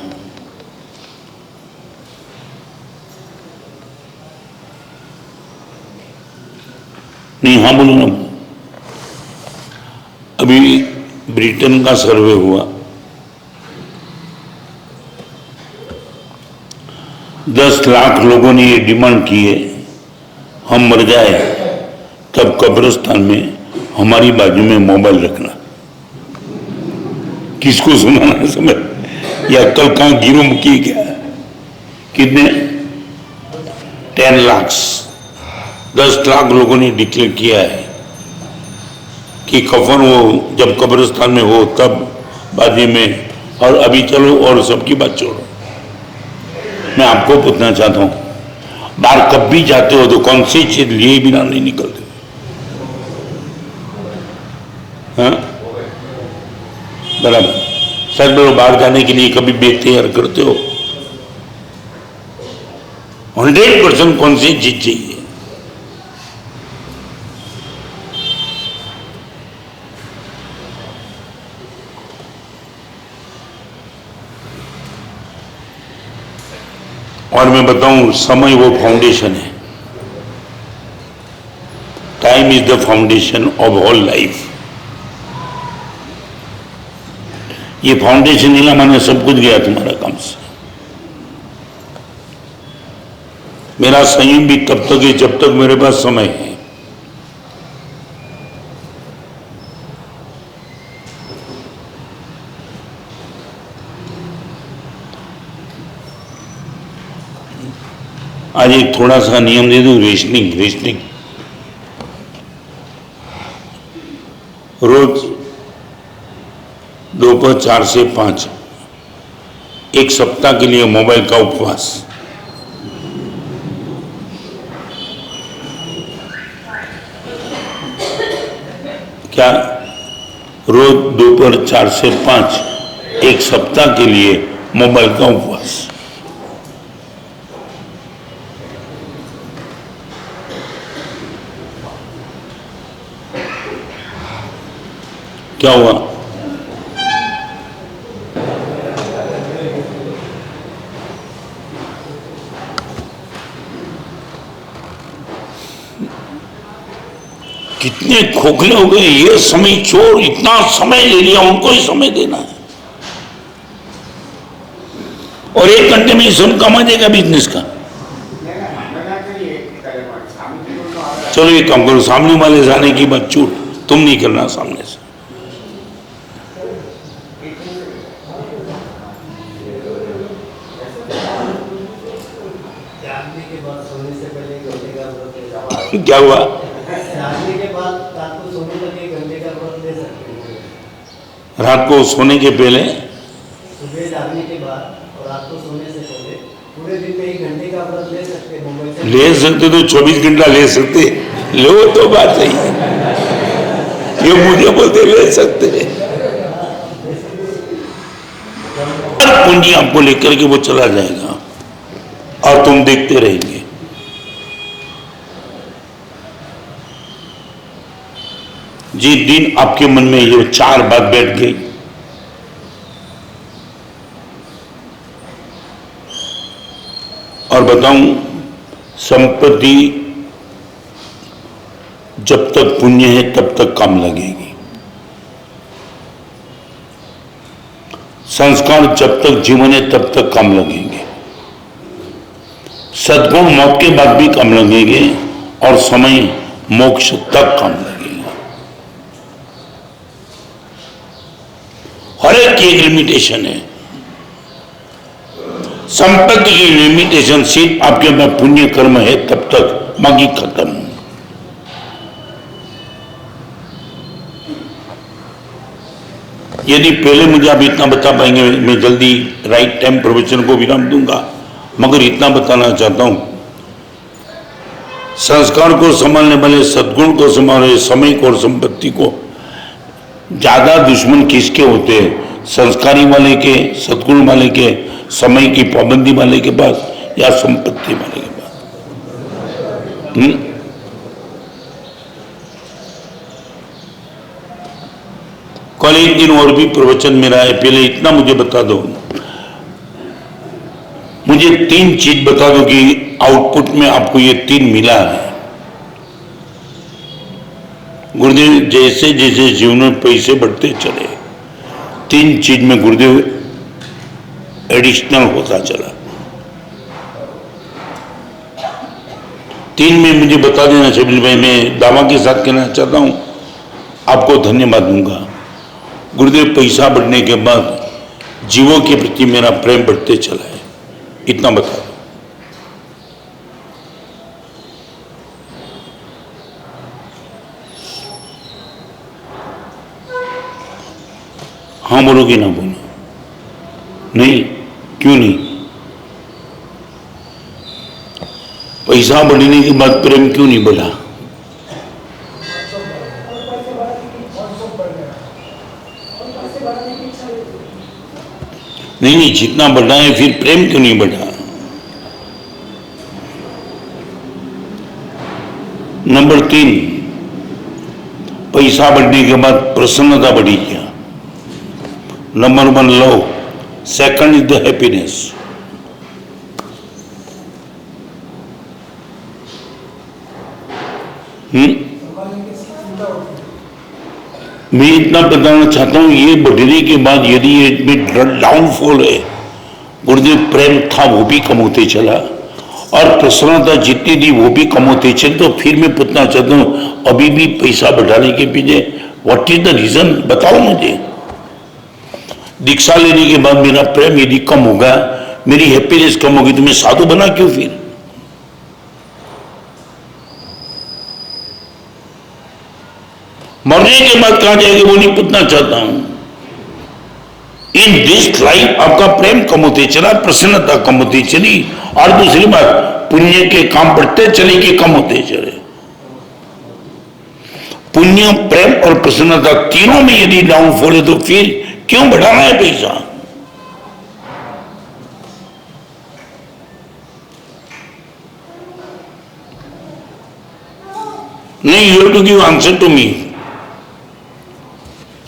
नहीं, हाँ बोलो ना। अभी ब्रिटेन का सर्वे हुआ, 10 लाख लोगों ने ये डिमांड की है, हम मर जाए तब कब्रिस्तान में हमारी बाजू में मोबाइल रखना। किसको सुनाना समझ? या कल कहां गिरो मुकी क्या? कितने? 10 लाख, 10 लाख लोगों ने डिक्लेयर किया है कि कफन वो जब कब्रिस्तान में हो तब बाजी में। और अभी चलो और सबकी बात छोड़ो, मैं आपको पूछना चाहता हूं, बाहर कब भी जाते हो तो कौन सी चीज लिए बिना नहीं निकलते? हाँ बराबर। सच बोलो, बाहर जाने के लिए कभी बैग तैयार करते हो? 100% कौन सी चीज चाहिए? और मैं बताऊं, समय वो फाउंडेशन है। Time is the foundation of whole life. ये फाउंडेशन हिला माने सब कुछ गया तुम्हारा काम से। मेरा संयम भी तब तक है जब तक मेरे पास समय है। आज एक थोड़ा सा नियम दे दूं, रेशनिंग रोज दोपहर 4 से 5 एक सप्ताह के लिए मोबाइल का उपवास। क्या? रोज दोपहर 4 से 5 एक सप्ताह के लिए मोबाइल का उपवास। क्या हुआ? कितने खोखले हो गए। ये समय चोर, इतना समय ले लिया, उनको ही समय देना है। और 1 घंटे में सब कमा देगा बिजनेस का। चलो ये काम करो, सामने वाले जाने की बात छूट, तुम नहीं करना सामने से। क्या हुआ? रात को सोने के पहले, सुबह जागने के बाद और रात को सोने से पहले पूरे दिन में 1 घंटे का व्रत ले सकते हैं। मोबाइल से ले सकते तो 24 घंटा ले सकते, लो तो बात सही है। ये मुझे बोलते ले सकते हैं। पूंजी आपको लेकर के वो चला जाएगा और तुम देखते रहेंगे। जिस दिन आपके मन में ये 4 बात बैठ गई, और बताऊं, संपत्ति जब तक पुण्य है तब तक काम लगेगी। संस्कार जब तक जीवन है तब तक काम लगेंगे। सद्गुण मौत के बाद भी काम लगेंगे और समय मोक्ष तक काम लगेगा। हर एक की एक लिमिटेशन है। संपत्ति की लिमिटेशन सिर्फ आपके अंदर पुण्य कर्म है तब तक, बाकी खत्म। यदि पहले मुझे आप इतना बता पाएंगे, मैं जल्दी राइट टाइम प्रवचन को विराम दूंगा, मगर इतना बताना चाहता हूं, संस्कार को संभालने वाले, सद्गुण को संभालने, समय को और संपत्ति को ज्यादा दुश्मन किसके होते हैं? संस्कारी वाले के, सद्गुण वाले के, समय की पाबंदी वाले के पास, या संपत्ति वाले के पास? कल एक दिन और भी प्रवचन मेरा है, पहले इतना मुझे बता दो, मुझे 3 चीज बता दो कि आउटपुट में आपको ये 3 मिला है। गुरुदेव, जैसे जैसे जीवन में पैसे बढ़ते चले, 3 चीज में गुरुदेव एडिशनल होता चला। 3 में मुझे बता देना शबीर भाई, मैं दावा के साथ कहना चाहता हूं, आपको धन्यवाद दूंगा। गुरुदेव, पैसा बढ़ने के बाद जीवों के प्रति मेरा प्रेम बढ़ते चला है, इतना बता दो। हाँ बोलो कि ना बोलो? नहीं, क्यों नहीं? पैसा बढ़ने के बाद प्रेम क्यों नहीं बढ़ा? नहीं, जितना बढ़ा है फिर प्रेम क्यों नहीं बढ़ा? नंबर 3, पैसा बढ़ने के बाद प्रसन्नता बढ़ी क्या? Number 1 love, second is the happiness. मैं इतना बताना चाहता हूं, ये बढ़ने के बाद यदि ये डाउनफॉल है, गुरुदेव प्रेम था वो भी कम होते चला और प्रसन्नता जितनी थी वो भी कम होते चले, तो फिर मैं पूछना चाहता हूं अभी भी पैसा बढ़ाने के पीछे व्हाट इज द रीजन, बताओ मुझे। दीक्षा लेने के बाद मेरा प्रेम यदि कम होगा, मेरी हैप्पीनेस कम होगी, तो मैं साधु बना क्यों फिर? मरने के बाद कहां जाएंगे वो नहीं पूछना चाहता हूं। इन दिस लाइफ आपका प्रेम कम होते चला, प्रसन्नता कम होती चली, और दूसरी बात पुण्य के काम बढ़ते चले कि कम होते चले। पुण्य, प्रेम और प्रसन्नता तीनों में यदि डाउनफॉल है, तो फिर क्यों बढ़ाना है पैसा? नहीं, you have to give answer to me.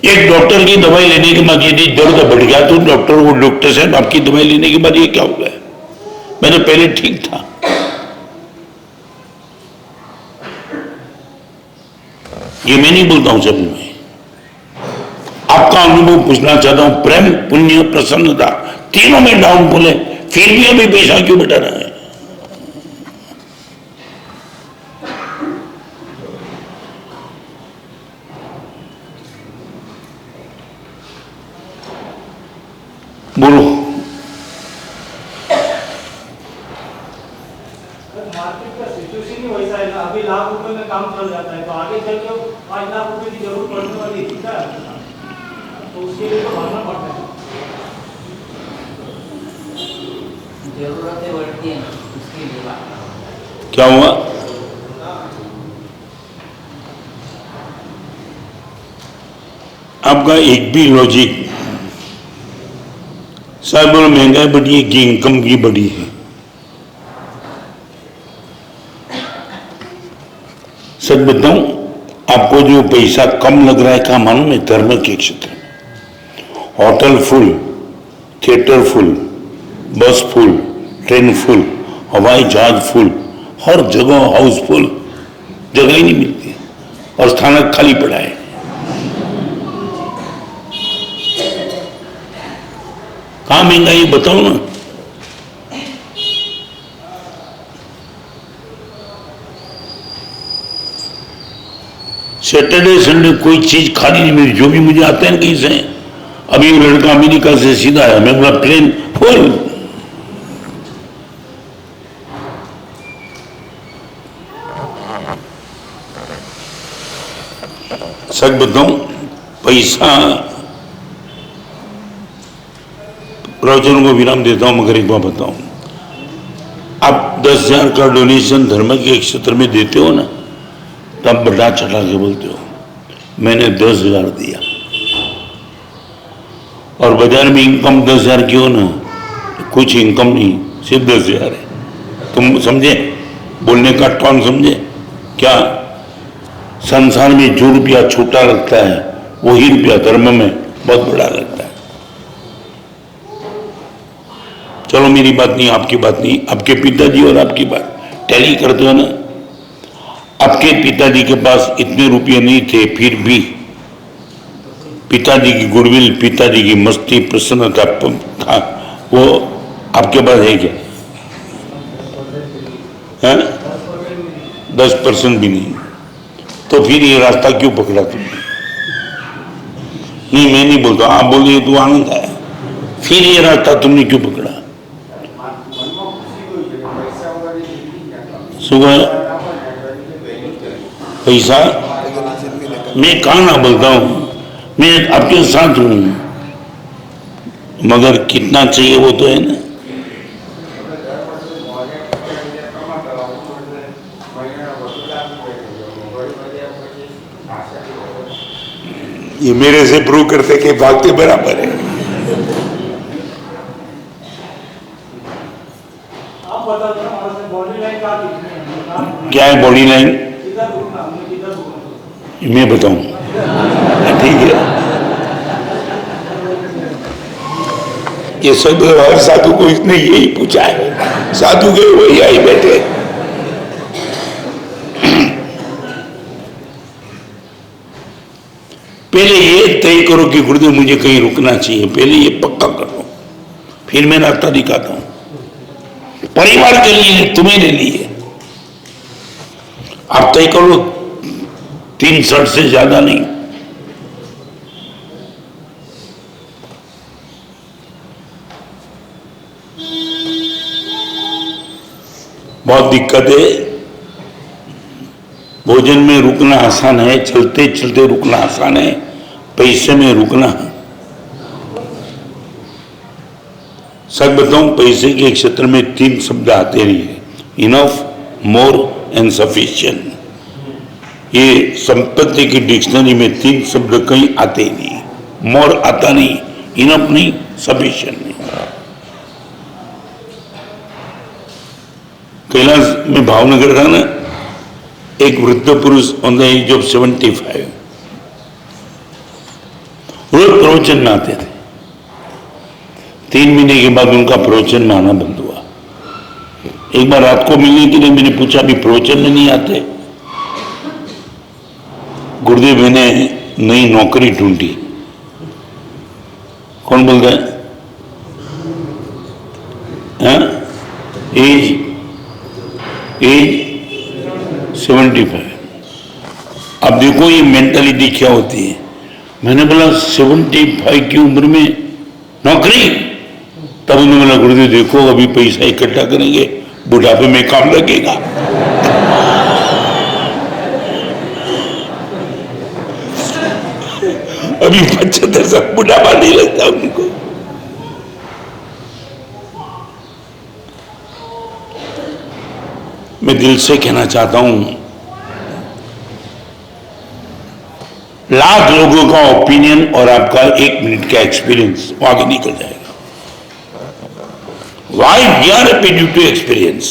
एक डॉक्टर की दवाई लेने के बाद यदि दर्द बढ़ गया, तो डॉक्टर साहब आपकी दवाई लेने के बाद ये क्या हो गया? मैं तो पहले ठीक था। ये मैं नहीं बोलता हूं सब में, आपका अनुभव पूछना चाहता हूं। प्रेम, पुण्य, प्रसन्नता तीनों में डाउनफॉल है, फिर भी अभी पैसा क्यों बढ़ा रहा है? बोलो। मार्केट का सिचुएशन ही वैसा है ना, अभी लाख रुपए में काम चल जाता है, तो आगे चल के 5 लाख रुपए की जरूरत पड़ने वाली है, तो उसके लिए तो भरना पड़ता है। जरूरतें बढ़ती है उसके लिए। क्या हुआ? आपका एक भी लॉजिक, साहब बोलो महंगाई बढ़ी है कि इनकम की बढ़ी है? सच बताऊं, आपको जो पैसा कम लग रहा है, क्या मालूम है? धर्म के क्षेत्र में होटल फुल, थिएटर फुल, बस फुल, ट्रेन फुल, हवाई जहाज फुल, हर जगह हाउसफुल, जगह ही नहीं मिलती और स्थानक खाली पड़ा है। कहां महंगाई बताओ ना। सैटरडे संडे कोई चीज खाली नहीं मिली, जो भी मुझे आता है कहीं से। अभी लड़का अमेरिका से सीधा आया, मैं बोला प्लेन फुल। सच बताऊं, पैसा प्रवचनों को विराम देता हूं, मगर एक बात बताऊं, आप 10,000 का डोनेशन धर्म के क्षेत्र में देते हो ना, तब बढ़ा चढ़ा के बोलते हो मैंने 10,000 दिया, और बाजार में इनकम 10,000 की हो ना, कुछ इनकम नहीं, सिर्फ 10,000 है। तुम समझे बोलने का टोन? समझे क्या? संसार में जो रुपया छोटा लगता है, वही रुपया धर्म में बहुत बड़ा लगता है। चलो मेरी बात नहीं, आपकी बात नहीं, आपके पिताजी और आपकी बात टैली करते हो ना। आपके पिताजी के पास इतने रुपये नहीं थे, फिर भी पिताजी की गुडविल, पिताजी की मस्ती, प्रसन्नता था, वो आपके पास है क्या? है 10% भी नहीं। तो फिर ये रास्ता क्यों पकड़ा तुमने? नहीं, मैं नहीं बोलता, आप बोल रहे तो आनंद आया, फिर ये रास्ता तुमने क्यों पकड़ा? सुबह पैसा मैं कहाँ ना बोलता हूँ, मैं आपके साथ हूँ, मगर कितना चाहिए वो तो है ना। ये मेरे से प्रूव करते कि भागते बराबर है। आप बता दो हमारे से बॉडी लाइन क्या है बॉडी लाइन? मैं बताऊं? ठीक है, ये सब हर साधु को इसने यही पूछा है, साधु के वही आई बैठे। तय करो कि गुरुदेव मुझे कहीं रुकना चाहिए, पहले ये पक्का कर लो, फिर मैं रास्ता दिखाता हूं। परिवार के लिए, तुम्हारे लिए आप तय करो, 3 शर्ट से ज्यादा नहीं। बहुत दिक्कत है, भोजन में रुकना आसान है, चलते चलते रुकना आसान है, पैसे में रुकना है। सच बताऊं, पैसे के क्षेत्र में 3 शब्द आते नहीं है, इनफ, मोर एंड सफिशिएंट। ये संपत्ति की डिक्शनरी में 3 शब्द कहीं आते ही नहीं। मोर आता नहीं, इनफ नहीं, सफिशिएंट नहीं। कैलाश में भावनगर था ना, एक वृद्ध पुरुष ऑन द एज ऑफ 75 रोज प्रवचन में आते थे। 3 महीने के बाद उनका प्रवचन में आना बंद हुआ। एक बार रात को मिलने के लिए मैंने पूछा, अभी प्रवचन में नहीं आते? गुरुदेव मैंने नई नौकरी ढूंढी। कौन बोलता है? एज 75। अब देखो ये मेंटालिटी क्या होती है। मैंने बोला 75 की उम्र में नौकरी? तब उन्होंने बोला, गुरुदेव देखो अभी पैसा इकट्ठा करेंगे, बुढ़ापे में काम लगेगा। अभी 75 साल बुढ़ापा नहीं लगता उनको। मैं दिल से कहना चाहता हूं, लाख लोगों का ओपिनियन और आपका 1 मिनट का एक्सपीरियंस वो आगे निकल जाएगा। Why we are happy due to experience.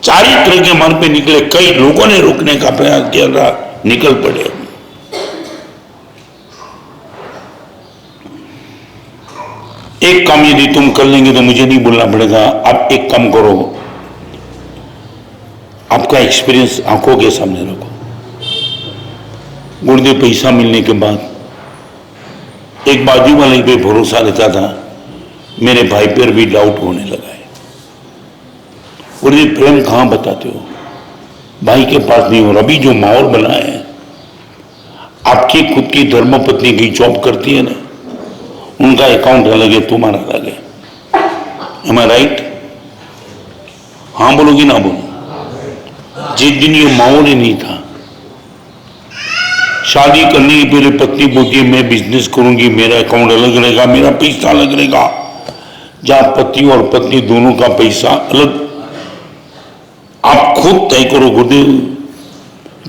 चारित्र के मन पे निकले, कई लोगों ने रोकने का प्रयास किया था, निकल पड़े। एक काम यदि तुम कर लेंगे तो मुझे नहीं बोलना पड़ेगा। आप एक काम करो, आपका एक्सपीरियंस आंखों के सामने रखो। गुरुदेव पैसा मिलने के बाद एक बाजू वाले पे भरोसा रहता था, मेरे भाई पर भी डाउट होने लगा है। गुरुदेव प्रेम कहां बताते हो? भाई के पास नहीं हो रहा। अभी जो माहौल बना है, आपकी खुद की धर्मपत्नी की जॉब करती है ना, उनका अकाउंट अलग है, तुम्हारा अलग है। एम आई राइट? हाँ बोलोगी ना बोलो? जिस दिन ये माहौल ही नहीं था, शादी करने के पहले पत्नी बोलती है मैं बिजनेस करूंगी, मेरा अकाउंट अलग रहेगा, मेरा पैसा अलग रहेगा। जहां पति और पत्नी दोनों का पैसा अलग, आप खुद तय करो। गुरुदेव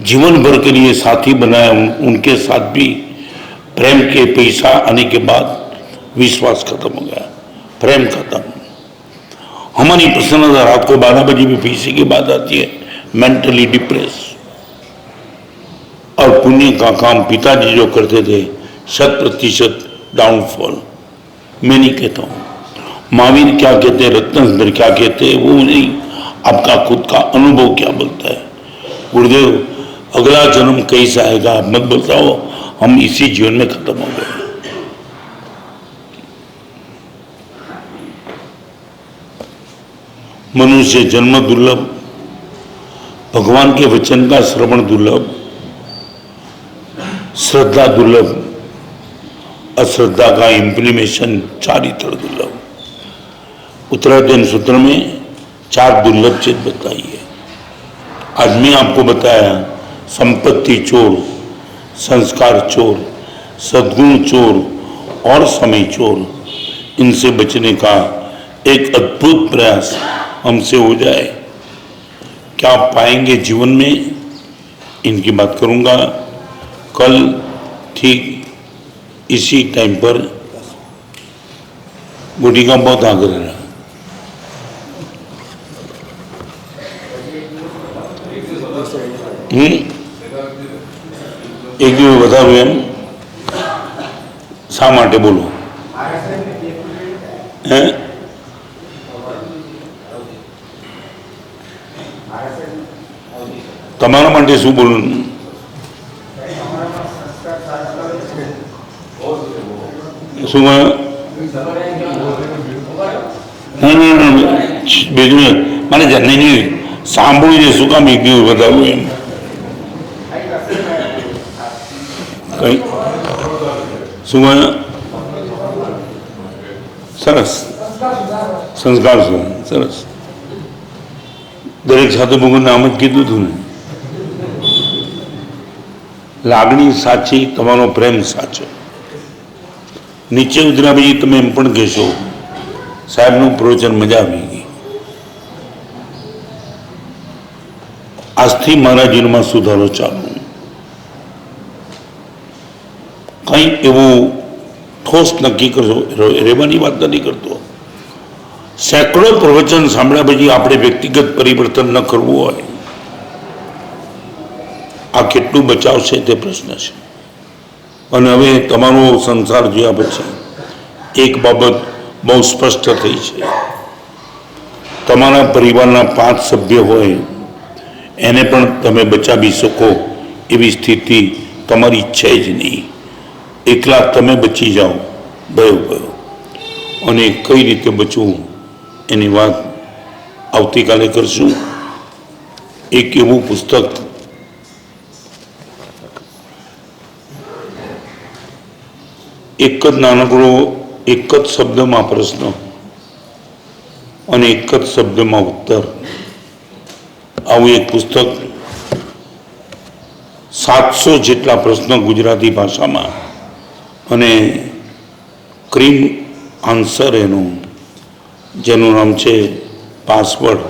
जीवन भर के लिए साथी बनाया, उनके साथ भी प्रेम के पैसा आने के बाद विश्वास खत्म हो गया, प्रेम खत्म। हमारी प्रसन्नता रात को 12 बजे भी पैसे की बात आती है, मेंटली डिप्रेस। और पुण्य का काम पिताजी जो करते थे, 100% डाउनफॉल। मैं नहीं कहता हूं, महावीर क्या कहते हैं, रत्नसुंदर क्या कहते हैं, वो नहीं, आपका खुद का अनुभव क्या बोलता है। गुरुदेव अगला जन्म कैसा आएगा मत बताओ, हम इसी जीवन में खत्म हो गए। मनुष्य जन्म दुर्लभ, भगवान के वचन का श्रवण दुर्लभ, श्रद्धा दुर्लभ, अश्रद्धा का इंप्लीमेशन चारित्र दुर्लभ। उत्तराध्ययन सूत्र में 4 दुर्लभ चीज बताई है। आज मैं आपको बताया संपत्ति चोर, संस्कार चोर, सद्गुण चोर और समय चोर। इनसे बचने का एक अद्भुत प्रयास हमसे हो जाए, क्या आप पाएंगे जीवन में? इनकी बात करूंगा कल ठीक इसी टाइम पर। गुटी का बहुत आग्रह रहा। एक दिन बता रहे हम शा માટે बोलो हैं? તમારા માટે શું બોલવું? શું ના બીજું મને જાણે નહીં સાંભળ્યું છે, શું કામ એક દિવસ બતાવું એમ કઈ શું સરસ સંસ્કાર શું સરસ દરેક સાથે ભગવાન નામ જ કીધું હતું ને. લાગણી સાચી, તમારો પ્રેમ સાચો. નીચે ઉતર્યા પછી તમે એમ પણ કહેશો સાહેબનું પ્રવચન મજા આવી ગઈ, આજથી મારા જીવનમાં સુધારો ચાલુ. કંઈ એવું ઠોસ નક્કી કરશો રહેવાની વાત નથી કરતો. સેંકડો પ્રવચન સાંભળ્યા પછી આપણે વ્યક્તિગત પરિવર્તન ન કરવું હોય, આ કેટલું બચાવશે તે પ્રશ્ન છે. અને હવે તમારો સંસાર જોયા પછી એક બાબત બહુ સ્પષ્ટ થઈ છે. તમારા પરિવારના 5 સભ્ય હોય એને પણ તમે બચાવી શકો એવી સ્થિતિ તમારી છે જ નહીં. એકલા તમે બચી જાઓ ભયો. અને કઈ રીતે બચવું એની વાત આવતીકાલે કરશું. એક એવું પુસ્તક એક જ નાનકડો એક જ શબ્દમાં પ્રશ્ન અને એક જ શબ્દમાં ઉત્તર, આવું એક પુસ્તક 700 જેટલા પ્રશ્નો ગુજરાતી ભાષામાં અને ક્રીમ આન્સર એનું, જેનું નામ છે પાસવર્ડ.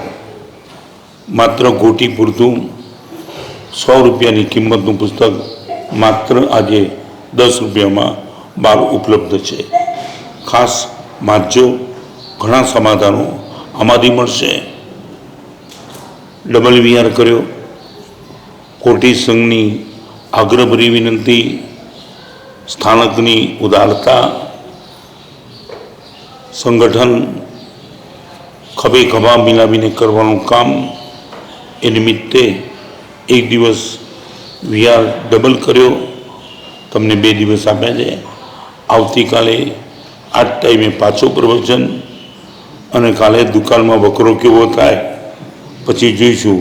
માત્ર ગોટી પૂરતું 100 રૂપિયાની કિંમતનું પુસ્તક માત્ર આજે 10 રૂપિયામાં બહાર ઉપલબ્ધ છે. ખાસ વાંચજો, ઘણા સમાધાનો આમાંથી મળશે. WVR કર્યો, કોટી સંઘની આગ્રહભરી વિનંતી, સ્થાનકની ઉદારતા, સંગઠન ખભે ખભા મિલાવીને કરવાનું કામ. એ નિમિત્તે એક દિવસ VR ડબલ કર્યો, તમને 2 દિવસ આપ્યા છે. આવતીકાલે આ ટાઈમે પાછો પ્રવચન, અને કાલે દુકાનમાં વકરો કેવો થાય પછી જોઈશું.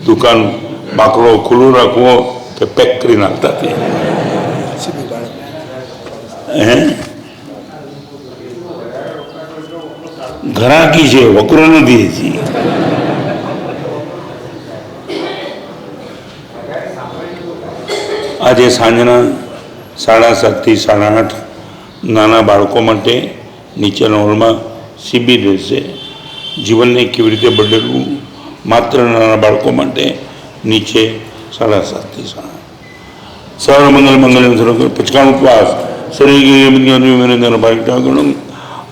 દુકાન બાકડો ખુલ્લો રાખવો કે પેક કરી નાખતા તે ઘરાકી છે, વકરો નથી હજી. આજે સાંજના 7:30 થી 8:30 નાના બાળકો માટે નીચેના હોલમાં શિબિર રહેશે. જીવનને કેવી રીતે બદલવું, માત્ર નાના બાળકો માટે નીચે 7:30 થી 8:30. સર્વ મંગલ મંગલમ સર્વ પચકાણ ઉપવાસ શરીર ભાગણમ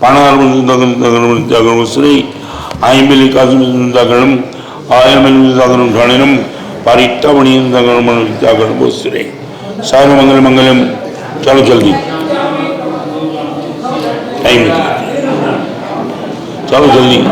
પાણાગણ શ્રી આઈમિલિકાગણમ આયમિલિકાગણ ઘાણિનમ પારિટ્ટાવણીગણ શ્રી સર્વ મંગલ મંગલમ. ચાલો જલ્દી, ટાઈમ નથી, ચાલો જલ્દી.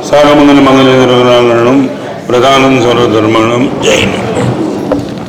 સારા મંગલ મંગલ પ્રધાનમ સર્વધર્મણમ. જય હિન્દ.